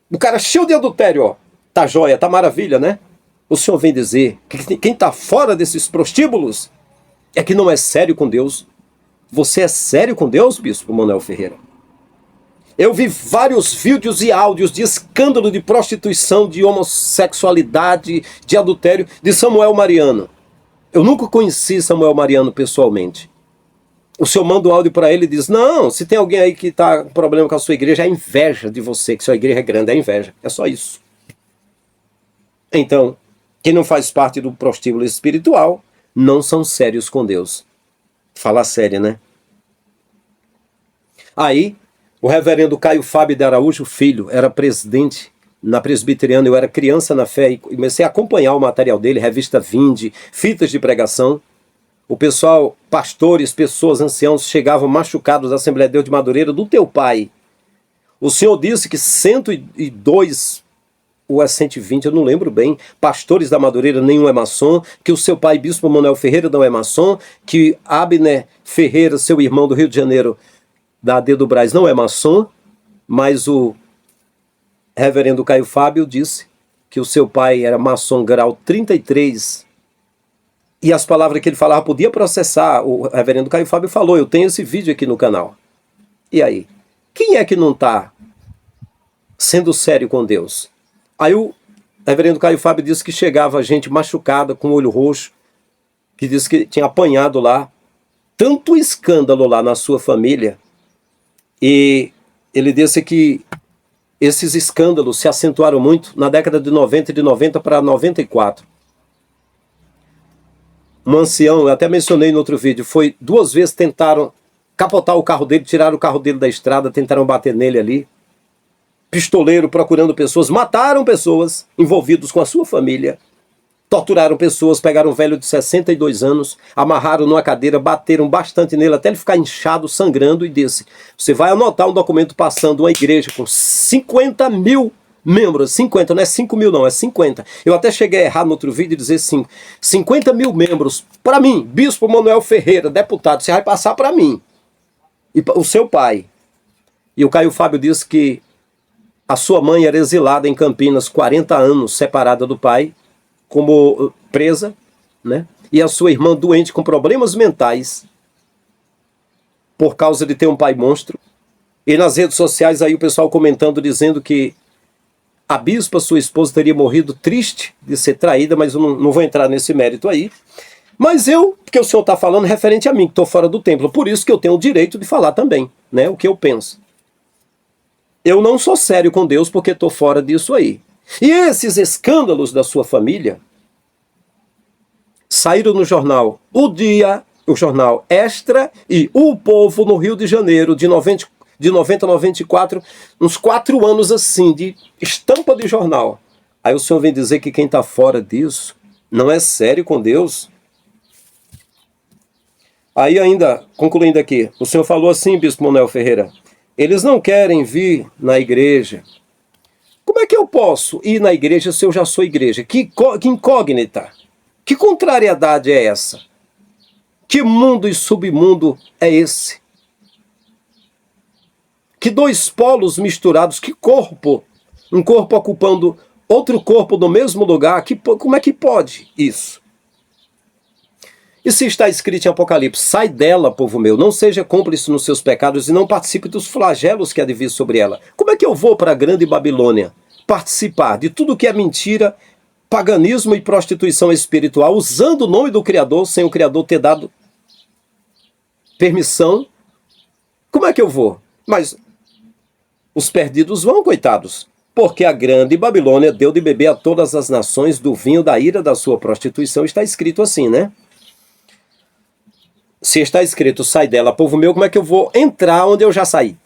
O cara cheio de adultério, ó. Tá joia, tá maravilha, né? O senhor vem dizer que quem tá fora desses prostíbulos é que não é sério com Deus. Você é sério com Deus, bispo Manuel Ferreira? Eu vi vários vídeos e áudios de escândalo de prostituição, de homossexualidade, de adultério, de Samuel Mariano. Eu nunca conheci Samuel Mariano pessoalmente. O senhor manda um áudio para ele e diz, não, se tem alguém aí que está com problema com a sua igreja, é inveja de você, que sua igreja é grande, é inveja. É só isso. Então, quem não faz parte do prostíbulo espiritual, não são sérios com Deus. Fala sério, né? Aí, o reverendo Caio Fábio de Araújo Filho era presidente na Presbiteriana, eu era criança na fé e comecei a acompanhar o material dele, revista Vinde, fitas de pregação. O pessoal, pastores, pessoas, anciãos, chegavam machucados da Assembleia de Deus de Madureira, do teu pai. O senhor disse que 102 ou é 120, eu não lembro bem, pastores da Madureira, nenhum é maçom, que o seu pai, Bispo Manuel Ferreira, não é maçom, que Abner Ferreira, seu irmão do Rio de Janeiro, da AD do Brás, não é maçom, mas o reverendo Caio Fábio disse que o seu pai era maçom grau 33, e as palavras que ele falava podia processar. O reverendo Caio Fábio falou, eu tenho esse vídeo aqui no canal. E aí? Quem é que não está sendo sério com Deus? Aí o reverendo Caio Fábio disse que chegava gente machucada, com o olho roxo, que disse que tinha apanhado lá, tanto escândalo lá na sua família, e ele disse que esses escândalos se acentuaram muito na década de 90, de 90 para 94. Um ancião, eu até mencionei no outro vídeo, foi 2 vezes tentaram capotar o carro dele, tiraram o carro dele da estrada, tentaram bater nele ali. Pistoleiro procurando pessoas, mataram pessoas envolvidos com a sua família, torturaram pessoas, pegaram um velho de 62 anos, amarraram numa cadeira, bateram bastante nele até ele ficar inchado, sangrando, e disse, você vai anotar um documento passando uma igreja com 50 mil membros, 50, não é 5 mil não, é 50. Eu até cheguei a errar no outro vídeo e dizer 50 mil membros, para mim, Bispo Manuel Ferreira, deputado, você vai passar para mim, e o seu pai. E o Caio Fábio disse que a sua mãe era exilada em Campinas, 40 anos, separada do pai, como presa, né? E a sua irmã doente com problemas mentais, por causa de ter um pai monstro. E nas redes sociais aí o pessoal comentando, dizendo que a bispa, sua esposa, teria morrido triste de ser traída, mas eu não vou entrar nesse mérito aí. Mas porque o senhor está falando referente a mim, que estou fora do templo, por isso que eu tenho o direito de falar também, né? O que eu penso. Eu não sou sério com Deus porque estou fora disso aí. E esses escândalos da sua família saíram no jornal o jornal Extra e O Povo no Rio de Janeiro, de 90 a 94, uns 4 anos assim, de estampa de jornal. Aí o senhor vem dizer que quem está fora disso não é sério com Deus? Aí ainda, concluindo aqui, o senhor falou assim, Bispo Manuel Ferreira, eles não querem vir na igreja. Como é que eu posso ir na igreja se eu já sou igreja? Que incógnita. Que contrariedade é essa? Que mundo e submundo é esse? Que 2 polos misturados, que corpo? Um corpo ocupando outro corpo no mesmo lugar. Como é que pode isso? E se está escrito em Apocalipse, sai dela, povo meu, não seja cúmplice nos seus pecados e não participe dos flagelos que há de vir sobre ela. Como é que eu vou para a grande Babilônia participar de tudo que é mentira, paganismo e prostituição espiritual, usando o nome do Criador, sem o Criador ter dado permissão? Como é que eu vou? Mas os perdidos vão, coitados, porque a grande Babilônia deu de beber a todas as nações do vinho da ira da sua prostituição. Está escrito assim, né? Se está escrito, sai dela, povo meu, como é que eu vou entrar onde eu já saí?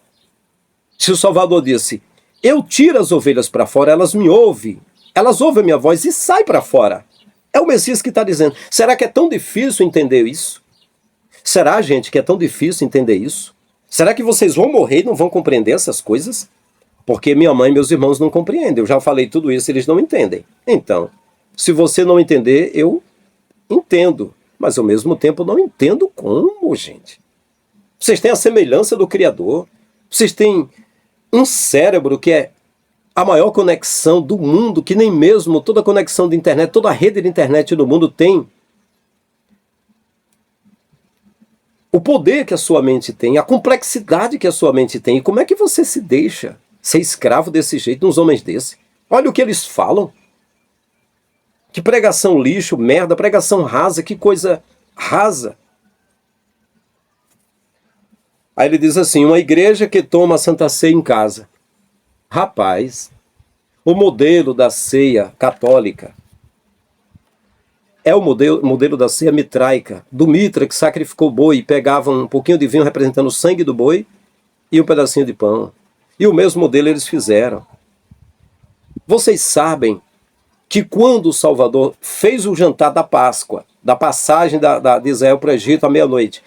Se o Salvador disse, eu tiro as ovelhas para fora, elas me ouvem, elas ouvem a minha voz e saem para fora. É o Messias que está dizendo. Será que é tão difícil entender isso? Será, gente, que é tão difícil entender isso? Será que vocês vão morrer e não vão compreender essas coisas? Porque minha mãe e meus irmãos não compreendem. Eu já falei tudo isso, eles não entendem. Então, se você não entender, eu entendo. Mas ao mesmo tempo eu não entendo como, gente. Vocês têm a semelhança do Criador. Vocês têm um cérebro que é a maior conexão do mundo, que nem mesmo toda conexão de internet, toda a rede de internet no mundo tem. O poder que a sua mente tem, a complexidade que a sua mente tem. E como é que você se deixa ser escravo desse jeito, uns homens desse? Olha o que eles falam. Que pregação lixo, merda, pregação rasa, que coisa rasa. Aí ele diz assim, uma igreja que toma a Santa Ceia em casa. Rapaz, o modelo da ceia católica é o modelo da ceia mitraica, do Mitra que sacrificou boi e pegava um pouquinho de vinho representando o sangue do boi e um pedacinho de pão. E o mesmo modelo eles fizeram. Vocês sabem que quando o Salvador fez o jantar da Páscoa, da passagem de Israel para o Egito à meia-noite,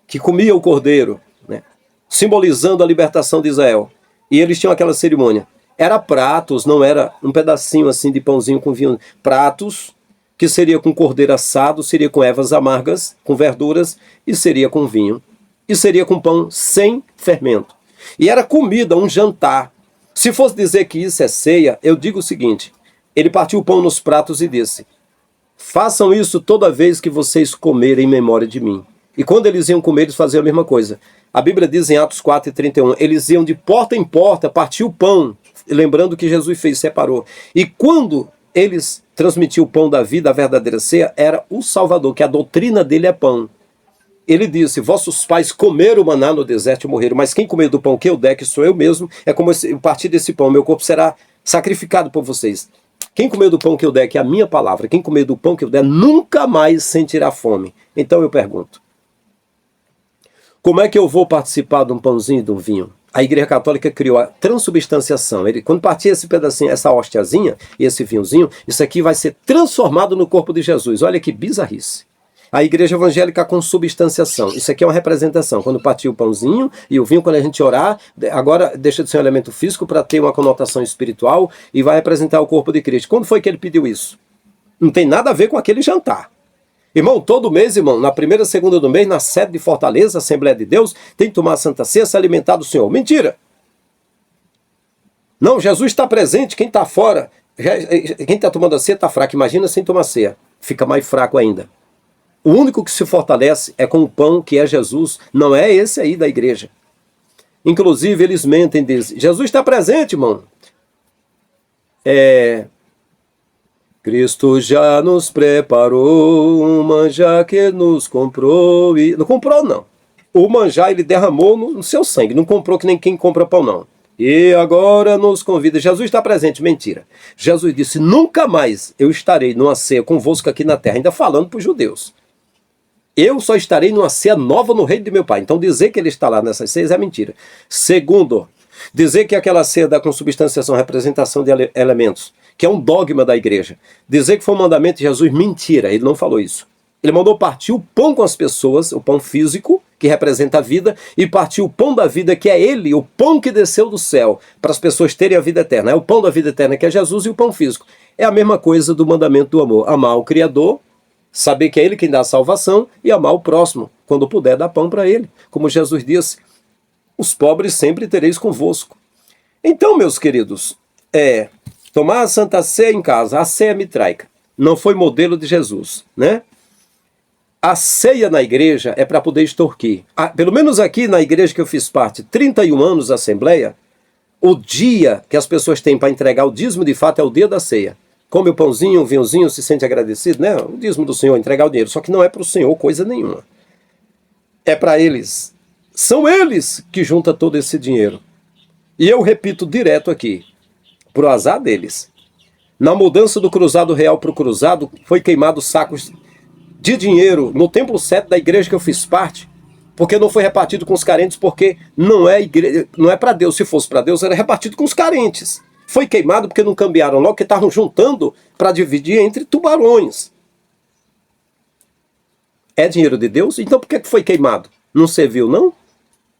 que comia o cordeiro, né, simbolizando a libertação de Israel, e eles tinham aquela cerimônia, era pratos, não era um pedacinho assim de pãozinho com vinho, pratos, que seria com cordeiro assado, seria com ervas amargas, com verduras, e seria com vinho, e seria com pão sem fermento. E era comida, um jantar. Se fosse dizer que isso é ceia, eu digo o seguinte: ele partiu o pão nos pratos e disse: façam isso toda vez que vocês comerem em memória de mim. E quando eles iam comer, eles faziam a mesma coisa. A Bíblia diz em Atos 4:31, eles iam de porta em porta, partir o pão, lembrando que Jesus fez, separou. E quando eles transmitiam o pão da vida, a verdadeira ceia, era o Salvador, que a doutrina dele é pão. Ele disse: vossos pais comeram o maná no deserto e morreram, mas quem comer do pão que eu der, que sou eu mesmo, é como eu partir desse pão, meu corpo será sacrificado por vocês. Quem comer do pão que eu der, que é a minha palavra, quem comer do pão que eu der, nunca mais sentirá fome. Então eu pergunto, como é que eu vou participar de um pãozinho e de um vinho? A Igreja Católica criou a transubstanciação. Quando partir esse pedacinho, essa hostiazinha e esse vinhozinho, isso aqui vai ser transformado no corpo de Jesus. Olha que bizarrice. A Igreja Evangélica com substanciação. Isso aqui é uma representação. Quando partir o pãozinho e o vinho, quando a gente orar, agora deixa de ser um elemento físico para ter uma conotação espiritual e vai representar o corpo de Cristo. Quando foi que ele pediu isso? Não tem nada a ver com aquele jantar. Irmão, todo mês, irmão, na primeira segunda do mês, na sede de Fortaleza, Assembleia de Deus, tem que tomar a Santa Ceia, se alimentar do Senhor. Mentira! Não, Jesus está presente, quem está fora, quem está tomando a ceia está fraco. Imagina sem tomar ceia, fica mais fraco ainda. O único que se fortalece é com o pão que é Jesus, não é esse aí da igreja. Inclusive, eles mentem, dizem: Jesus está presente, irmão. Cristo já nos preparou um manjar que nos comprou. E não comprou, não. O manjar ele derramou no seu sangue, não comprou que nem quem compra pão, não. E agora nos convida. Jesus está presente. Mentira. Jesus disse: nunca mais eu estarei numa ceia convosco aqui na terra, ainda falando para os judeus. Eu só estarei numa ceia nova no reino de meu Pai. Então dizer que ele está lá nessas ceias é mentira. Segundo, dizer que aquela ceia da consubstanciação, representação de elementos, que é um dogma da igreja. Dizer que foi um mandamento de Jesus, mentira, ele não falou isso. Ele mandou partir o pão com as pessoas, o pão físico, que representa a vida, e partir o pão da vida, que é ele, o pão que desceu do céu, para as pessoas terem a vida eterna. É o pão da vida eterna, que é Jesus, e o pão físico. É a mesma coisa do mandamento do amor. Amar o Criador, saber que é ele quem dá a salvação, e amar o próximo, quando puder dar pão para ele. Como Jesus disse: os pobres sempre tereis convosco. Então, meus queridos, tomar a Santa Ceia em casa, a ceia mitraica, não foi modelo de Jesus, né? A ceia na igreja é para poder extorquir. Pelo menos aqui na igreja que eu fiz parte, 31 anos da Assembleia, o dia que as pessoas têm para entregar o dízimo de fato é o dia da ceia. Come o pãozinho, o vinhozinho, se sente agradecido, né? O dízimo do Senhor, entregar o dinheiro. Só que não é para o Senhor coisa nenhuma. É para eles. São eles que juntam todo esse dinheiro. E eu repito direto aqui, pro azar deles. Na mudança do cruzado real para o cruzado, foi queimado sacos de dinheiro no templo 7 da igreja que eu fiz parte, porque não foi repartido com os carentes, porque não é para Deus. Se fosse para Deus, era repartido com os carentes. Foi queimado porque não cambiaram logo, que estavam juntando para dividir entre tubarões. É dinheiro de Deus? Então por que foi queimado? Não serviu, não?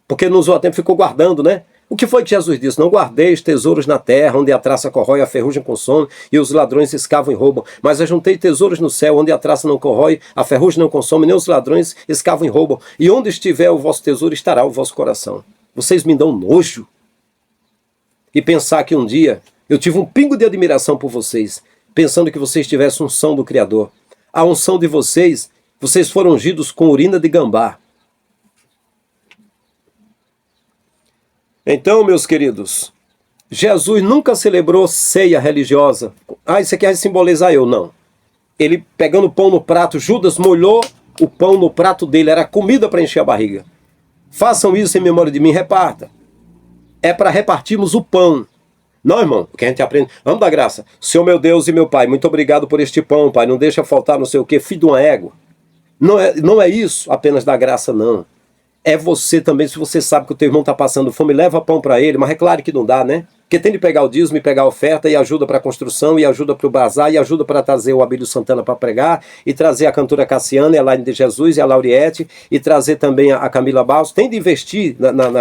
Porque não usou a tempo, ficou guardando, né? O que foi que Jesus disse? Não guardeis tesouros na terra, onde a traça corrói, a ferrugem consome, e os ladrões escavam e roubam. Mas ajuntei tesouros no céu, onde a traça não corrói, a ferrugem não consome, nem os ladrões escavam e roubam. E onde estiver o vosso tesouro, estará o vosso coração. Vocês me dão nojo. E pensar que um dia eu tive um pingo de admiração por vocês, pensando que vocês tivessem unção do Criador. A unção de vocês foram ungidos com urina de gambá. Então, meus queridos, Jesus nunca celebrou ceia religiosa. Isso aqui vai simbolizar eu, não. Ele pegando o pão no prato, Judas molhou o pão no prato dele, era comida para encher a barriga. Façam isso em memória de mim, reparta. É para repartirmos o pão. Não, irmão, o que a gente aprende, vamos dar graça. Senhor meu Deus e meu Pai, muito obrigado por este pão, Pai, não deixa faltar não sei o que, filho de uma égua. Não é isso apenas dar graça, não. É você também, se você sabe que o teu irmão está passando fome, leva pão para ele, mas é claro que não dá, né? Porque tem de pegar o dízimo e pegar a oferta e ajuda para a construção, e ajuda para o bazar, e ajuda para trazer o Abílio Santana para pregar, e trazer a cantora Cassiana, e a Elaine de Jesus, e a Lauriette, e trazer também a Camila Barros. Tem de investir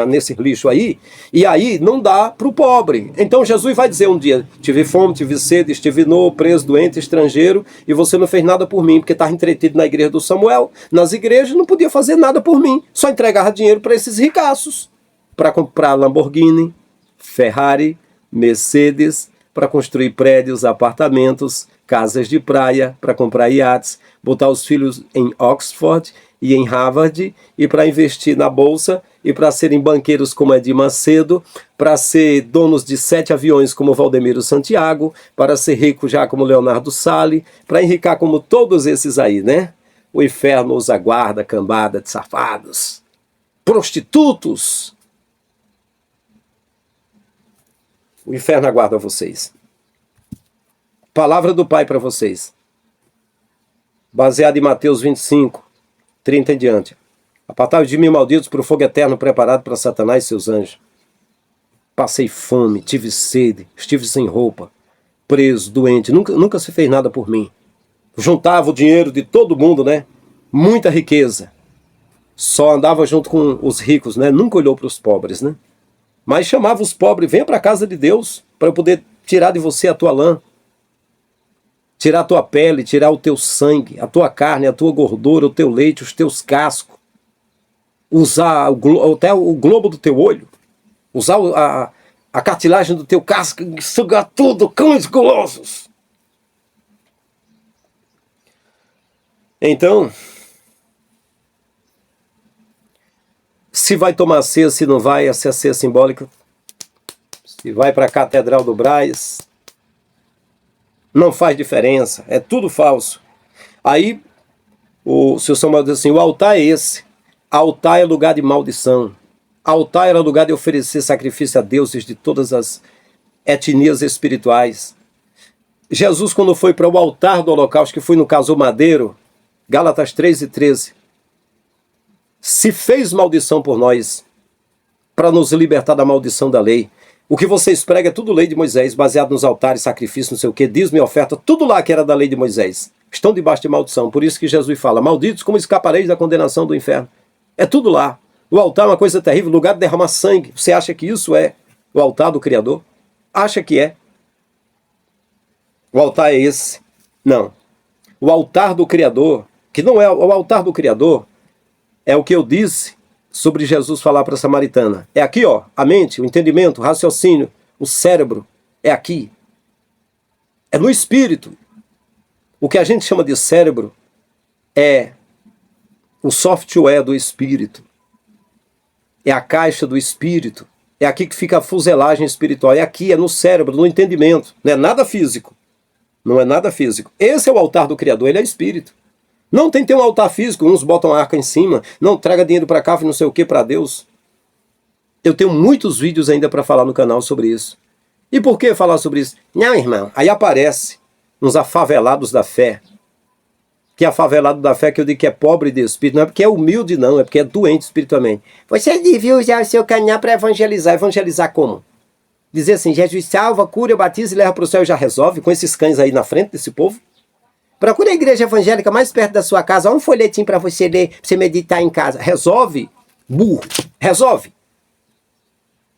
nesse lixo aí, e aí não dá para o pobre. Então Jesus vai dizer um dia: tive fome, tive sede, estive nu, preso, doente, estrangeiro, e você não fez nada por mim, porque estava entretido na igreja do Samuel. Nas igrejas não podia fazer nada por mim, só entregava dinheiro para esses ricaços, para comprar Lamborghini, Ferrari, Mercedes, para construir prédios, apartamentos, casas de praia, para comprar iates, botar os filhos em Oxford e em Harvard, e para investir na bolsa, e para serem banqueiros como Edir Macedo, para ser donos de 7 aviões como Valdemiro Santiago, para ser rico já como Leonardo Sale, para enricar como todos esses aí, né? O inferno os aguarda, cambada de safados, prostitutos. O inferno aguarda vocês. Palavra do Pai para vocês. Baseado em Mateus 25, 30 em diante. Apartai-vos de mim, malditos, para o fogo eterno preparado para Satanás e seus anjos. Passei fome, tive sede, estive sem roupa, preso, doente, nunca se fez nada por mim. Juntava o dinheiro de todo mundo, né? Muita riqueza. Só andava junto com os ricos, né? Nunca olhou para os pobres, né? Mas chamava os pobres: venha para a casa de Deus, para eu poder tirar de você a tua lã, tirar a tua pele, tirar o teu sangue, a tua carne, a tua gordura, o teu leite, os teus cascos, usar até o globo do teu olho, usar a cartilagem do teu casco, sugar tudo, cães gulosos. Então, se vai tomar ceia, se não vai, essa é a ceia simbólica. Se vai para a Catedral do Brás, não faz diferença, é tudo falso. Aí o seu Samuel diz assim: o altar é esse. Altar é lugar de maldição. Altar era lugar de oferecer sacrifício a deuses de todas as etnias espirituais. Jesus, quando foi para o altar do holocausto, que foi no caso o madeiro, Gálatas 3:13, se fez maldição por nós, para nos libertar da maldição da lei. O que vocês pregam é tudo lei de Moisés, baseado nos altares, sacrifício, não sei o que, dízimo e oferta, tudo lá que era da lei de Moisés. Estão debaixo de maldição. Por isso que Jesus fala: malditos, como escapareis da condenação do inferno. É tudo lá. O altar é uma coisa terrível, lugar de derramar sangue. Você acha que isso é o altar do Criador? Acha que é? O altar é esse? Não. O altar do Criador, que não é o altar do Criador, é o que eu disse sobre Jesus falar para a samaritana. É aqui, ó, a mente, o entendimento, o raciocínio, o cérebro, é aqui. É no espírito. O que a gente chama de cérebro é o software do espírito. É a caixa do espírito. É aqui que fica a fuselagem espiritual. É aqui, é no cérebro, no entendimento. Não é nada físico. Não é nada físico. Esse é o altar do Criador, ele é espírito. Não tem que ter um altar físico, uns botam a arca em cima, não traga dinheiro para cá, não sei o que, para Deus. Eu tenho muitos vídeos ainda para falar no canal sobre isso. E por que falar sobre isso? Não, irmão, aí aparece uns afavelados da fé. Que é afavelado da fé, que eu digo que é pobre de espírito, não é porque é humilde não, é porque é doente espiritualmente. Você devia usar o seu canal para evangelizar. Evangelizar como? Dizer assim: Jesus salva, cura, batiza e leva para o céu e já resolve, com esses cães aí na frente desse povo? Procure a igreja evangélica mais perto da sua casa, um folhetim para você ler, para você meditar em casa. Resolve? Burro. Resolve?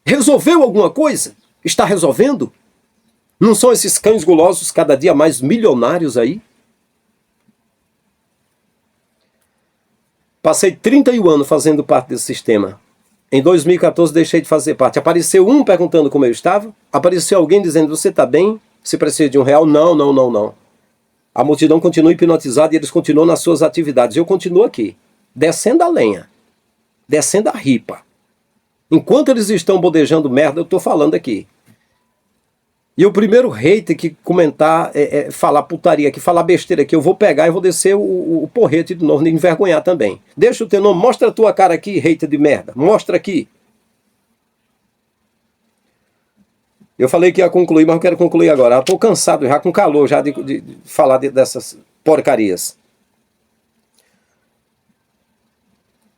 Resolveu alguma coisa? Está resolvendo? Não são esses cães gulosos cada dia mais milionários aí? Passei 31 anos fazendo parte desse sistema. Em 2014 deixei de fazer parte. Apareceu um perguntando como eu estava. Apareceu alguém dizendo: você está bem? Você precisa de R$1? Não, não, não, não. A multidão continua hipnotizada e eles continuam nas suas atividades. Eu continuo aqui, descendo a lenha, descendo a ripa. Enquanto eles estão bodejando merda, eu estou falando aqui. E o primeiro hater que comentar, falar putaria aqui, falar besteira aqui, eu vou pegar e vou descer o porrete de novo, me envergonhar também. Deixa o teu nome, mostra a tua cara aqui, hater de merda. Mostra aqui. Eu falei que ia concluir, mas eu quero concluir agora. Estou cansado, já com calor, já de falar dessas porcarias.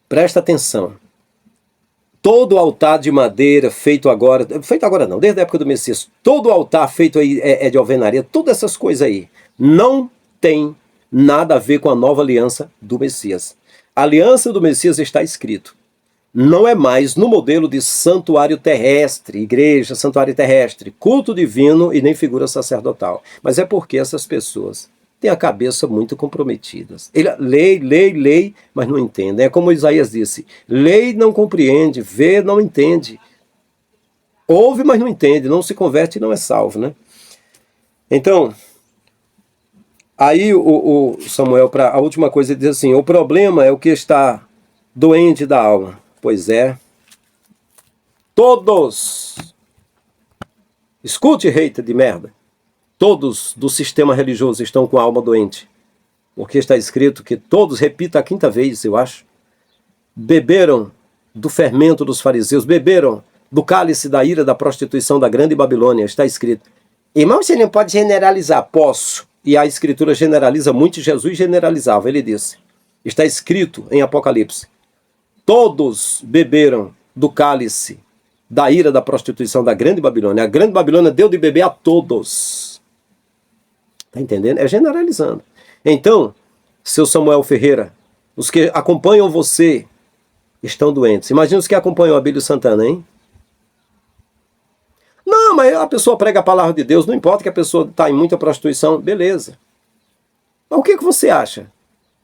Presta atenção. todo altar de madeira feito agora não, desde a época do Messias, todo altar feito aí é de alvenaria, todas essas coisas aí, não tem nada a ver com a nova aliança do Messias. A aliança do Messias está escrito. Não é mais no modelo de santuário terrestre, igreja, santuário terrestre, culto divino e nem figura sacerdotal. Mas é porque essas pessoas têm a cabeça muito comprometidas. Ele lei, mas não entendem. É como Isaías disse, lei não compreende, vê, não entende. Ouve, mas não entende, não se converte e não é salvo, né? Então, aí o Samuel, para a última coisa, ele diz assim, o problema é o que está doente da alma. Pois é, todos, escute, hater de merda, todos do sistema religioso estão com a alma doente, porque está escrito que todos, repita a quinta vez, eu acho, beberam do fermento dos fariseus, beberam do cálice da ira da prostituição da grande Babilônia, está escrito. Irmão, você não pode generalizar, posso, e a escritura generaliza muito, Jesus generalizava, ele disse, está escrito em Apocalipse, todos beberam do cálice da ira da prostituição da grande Babilônia. A grande Babilônia deu de beber a todos. Está entendendo? É generalizando. Então, seu Samuel Ferreira, os que acompanham você estão doentes. Imagina os que acompanham a Abílio Santana, hein? Não, mas a pessoa prega a palavra de Deus, não importa que a pessoa está em muita prostituição, beleza. Mas o que você acha?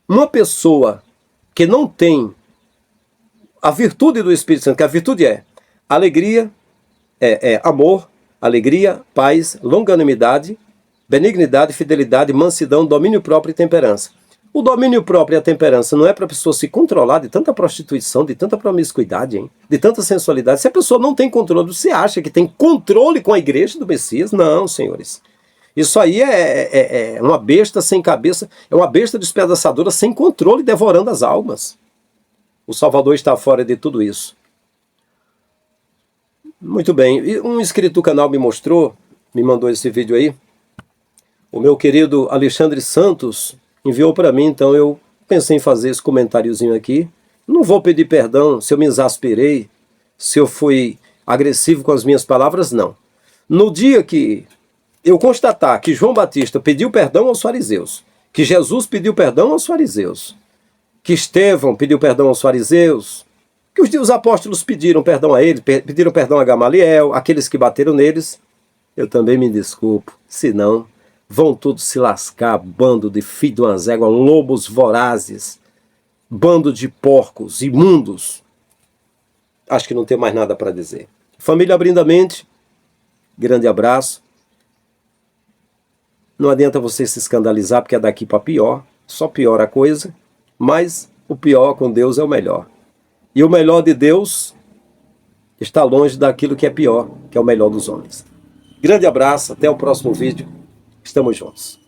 Uma pessoa que não tem a virtude do Espírito Santo, que a virtude é alegria, amor, alegria, paz, longanimidade, benignidade, fidelidade, mansidão, domínio próprio e temperança. O domínio próprio e a temperança não é para a pessoa se controlar de tanta prostituição, de tanta promiscuidade, hein? De tanta sensualidade. Se a pessoa não tem controle, você acha que tem controle com a igreja do Messias? Não, senhores. Isso aí é uma besta sem cabeça, é uma besta despedaçadora sem controle, devorando as almas. O Salvador está fora de tudo isso. Muito bem. Um inscrito do canal me mandou esse vídeo aí. O meu querido Alexandre Santos enviou para mim, então eu pensei em fazer esse comentáriozinho aqui. Não vou pedir perdão se eu me exasperei, se eu fui agressivo com as minhas palavras, não. No dia que eu constatar que João Batista pediu perdão aos fariseus, que Jesus pediu perdão aos fariseus, que Estevão pediu perdão aos fariseus, que os apóstolos pediram perdão a ele, pediram perdão a Gamaliel, aqueles que bateram neles, eu também me desculpo, senão vão todos se lascar, bando de filho de umas éguas, lobos vorazes, bando de porcos imundos. Acho que não tem mais nada para dizer. Família Abrindo a Mente, grande abraço. Não adianta você se escandalizar, porque é daqui para pior, só piora a coisa. Mas o pior com Deus é o melhor. E o melhor de Deus está longe daquilo que é pior, que é o melhor dos homens. Grande abraço, até o próximo vídeo. Estamos juntos.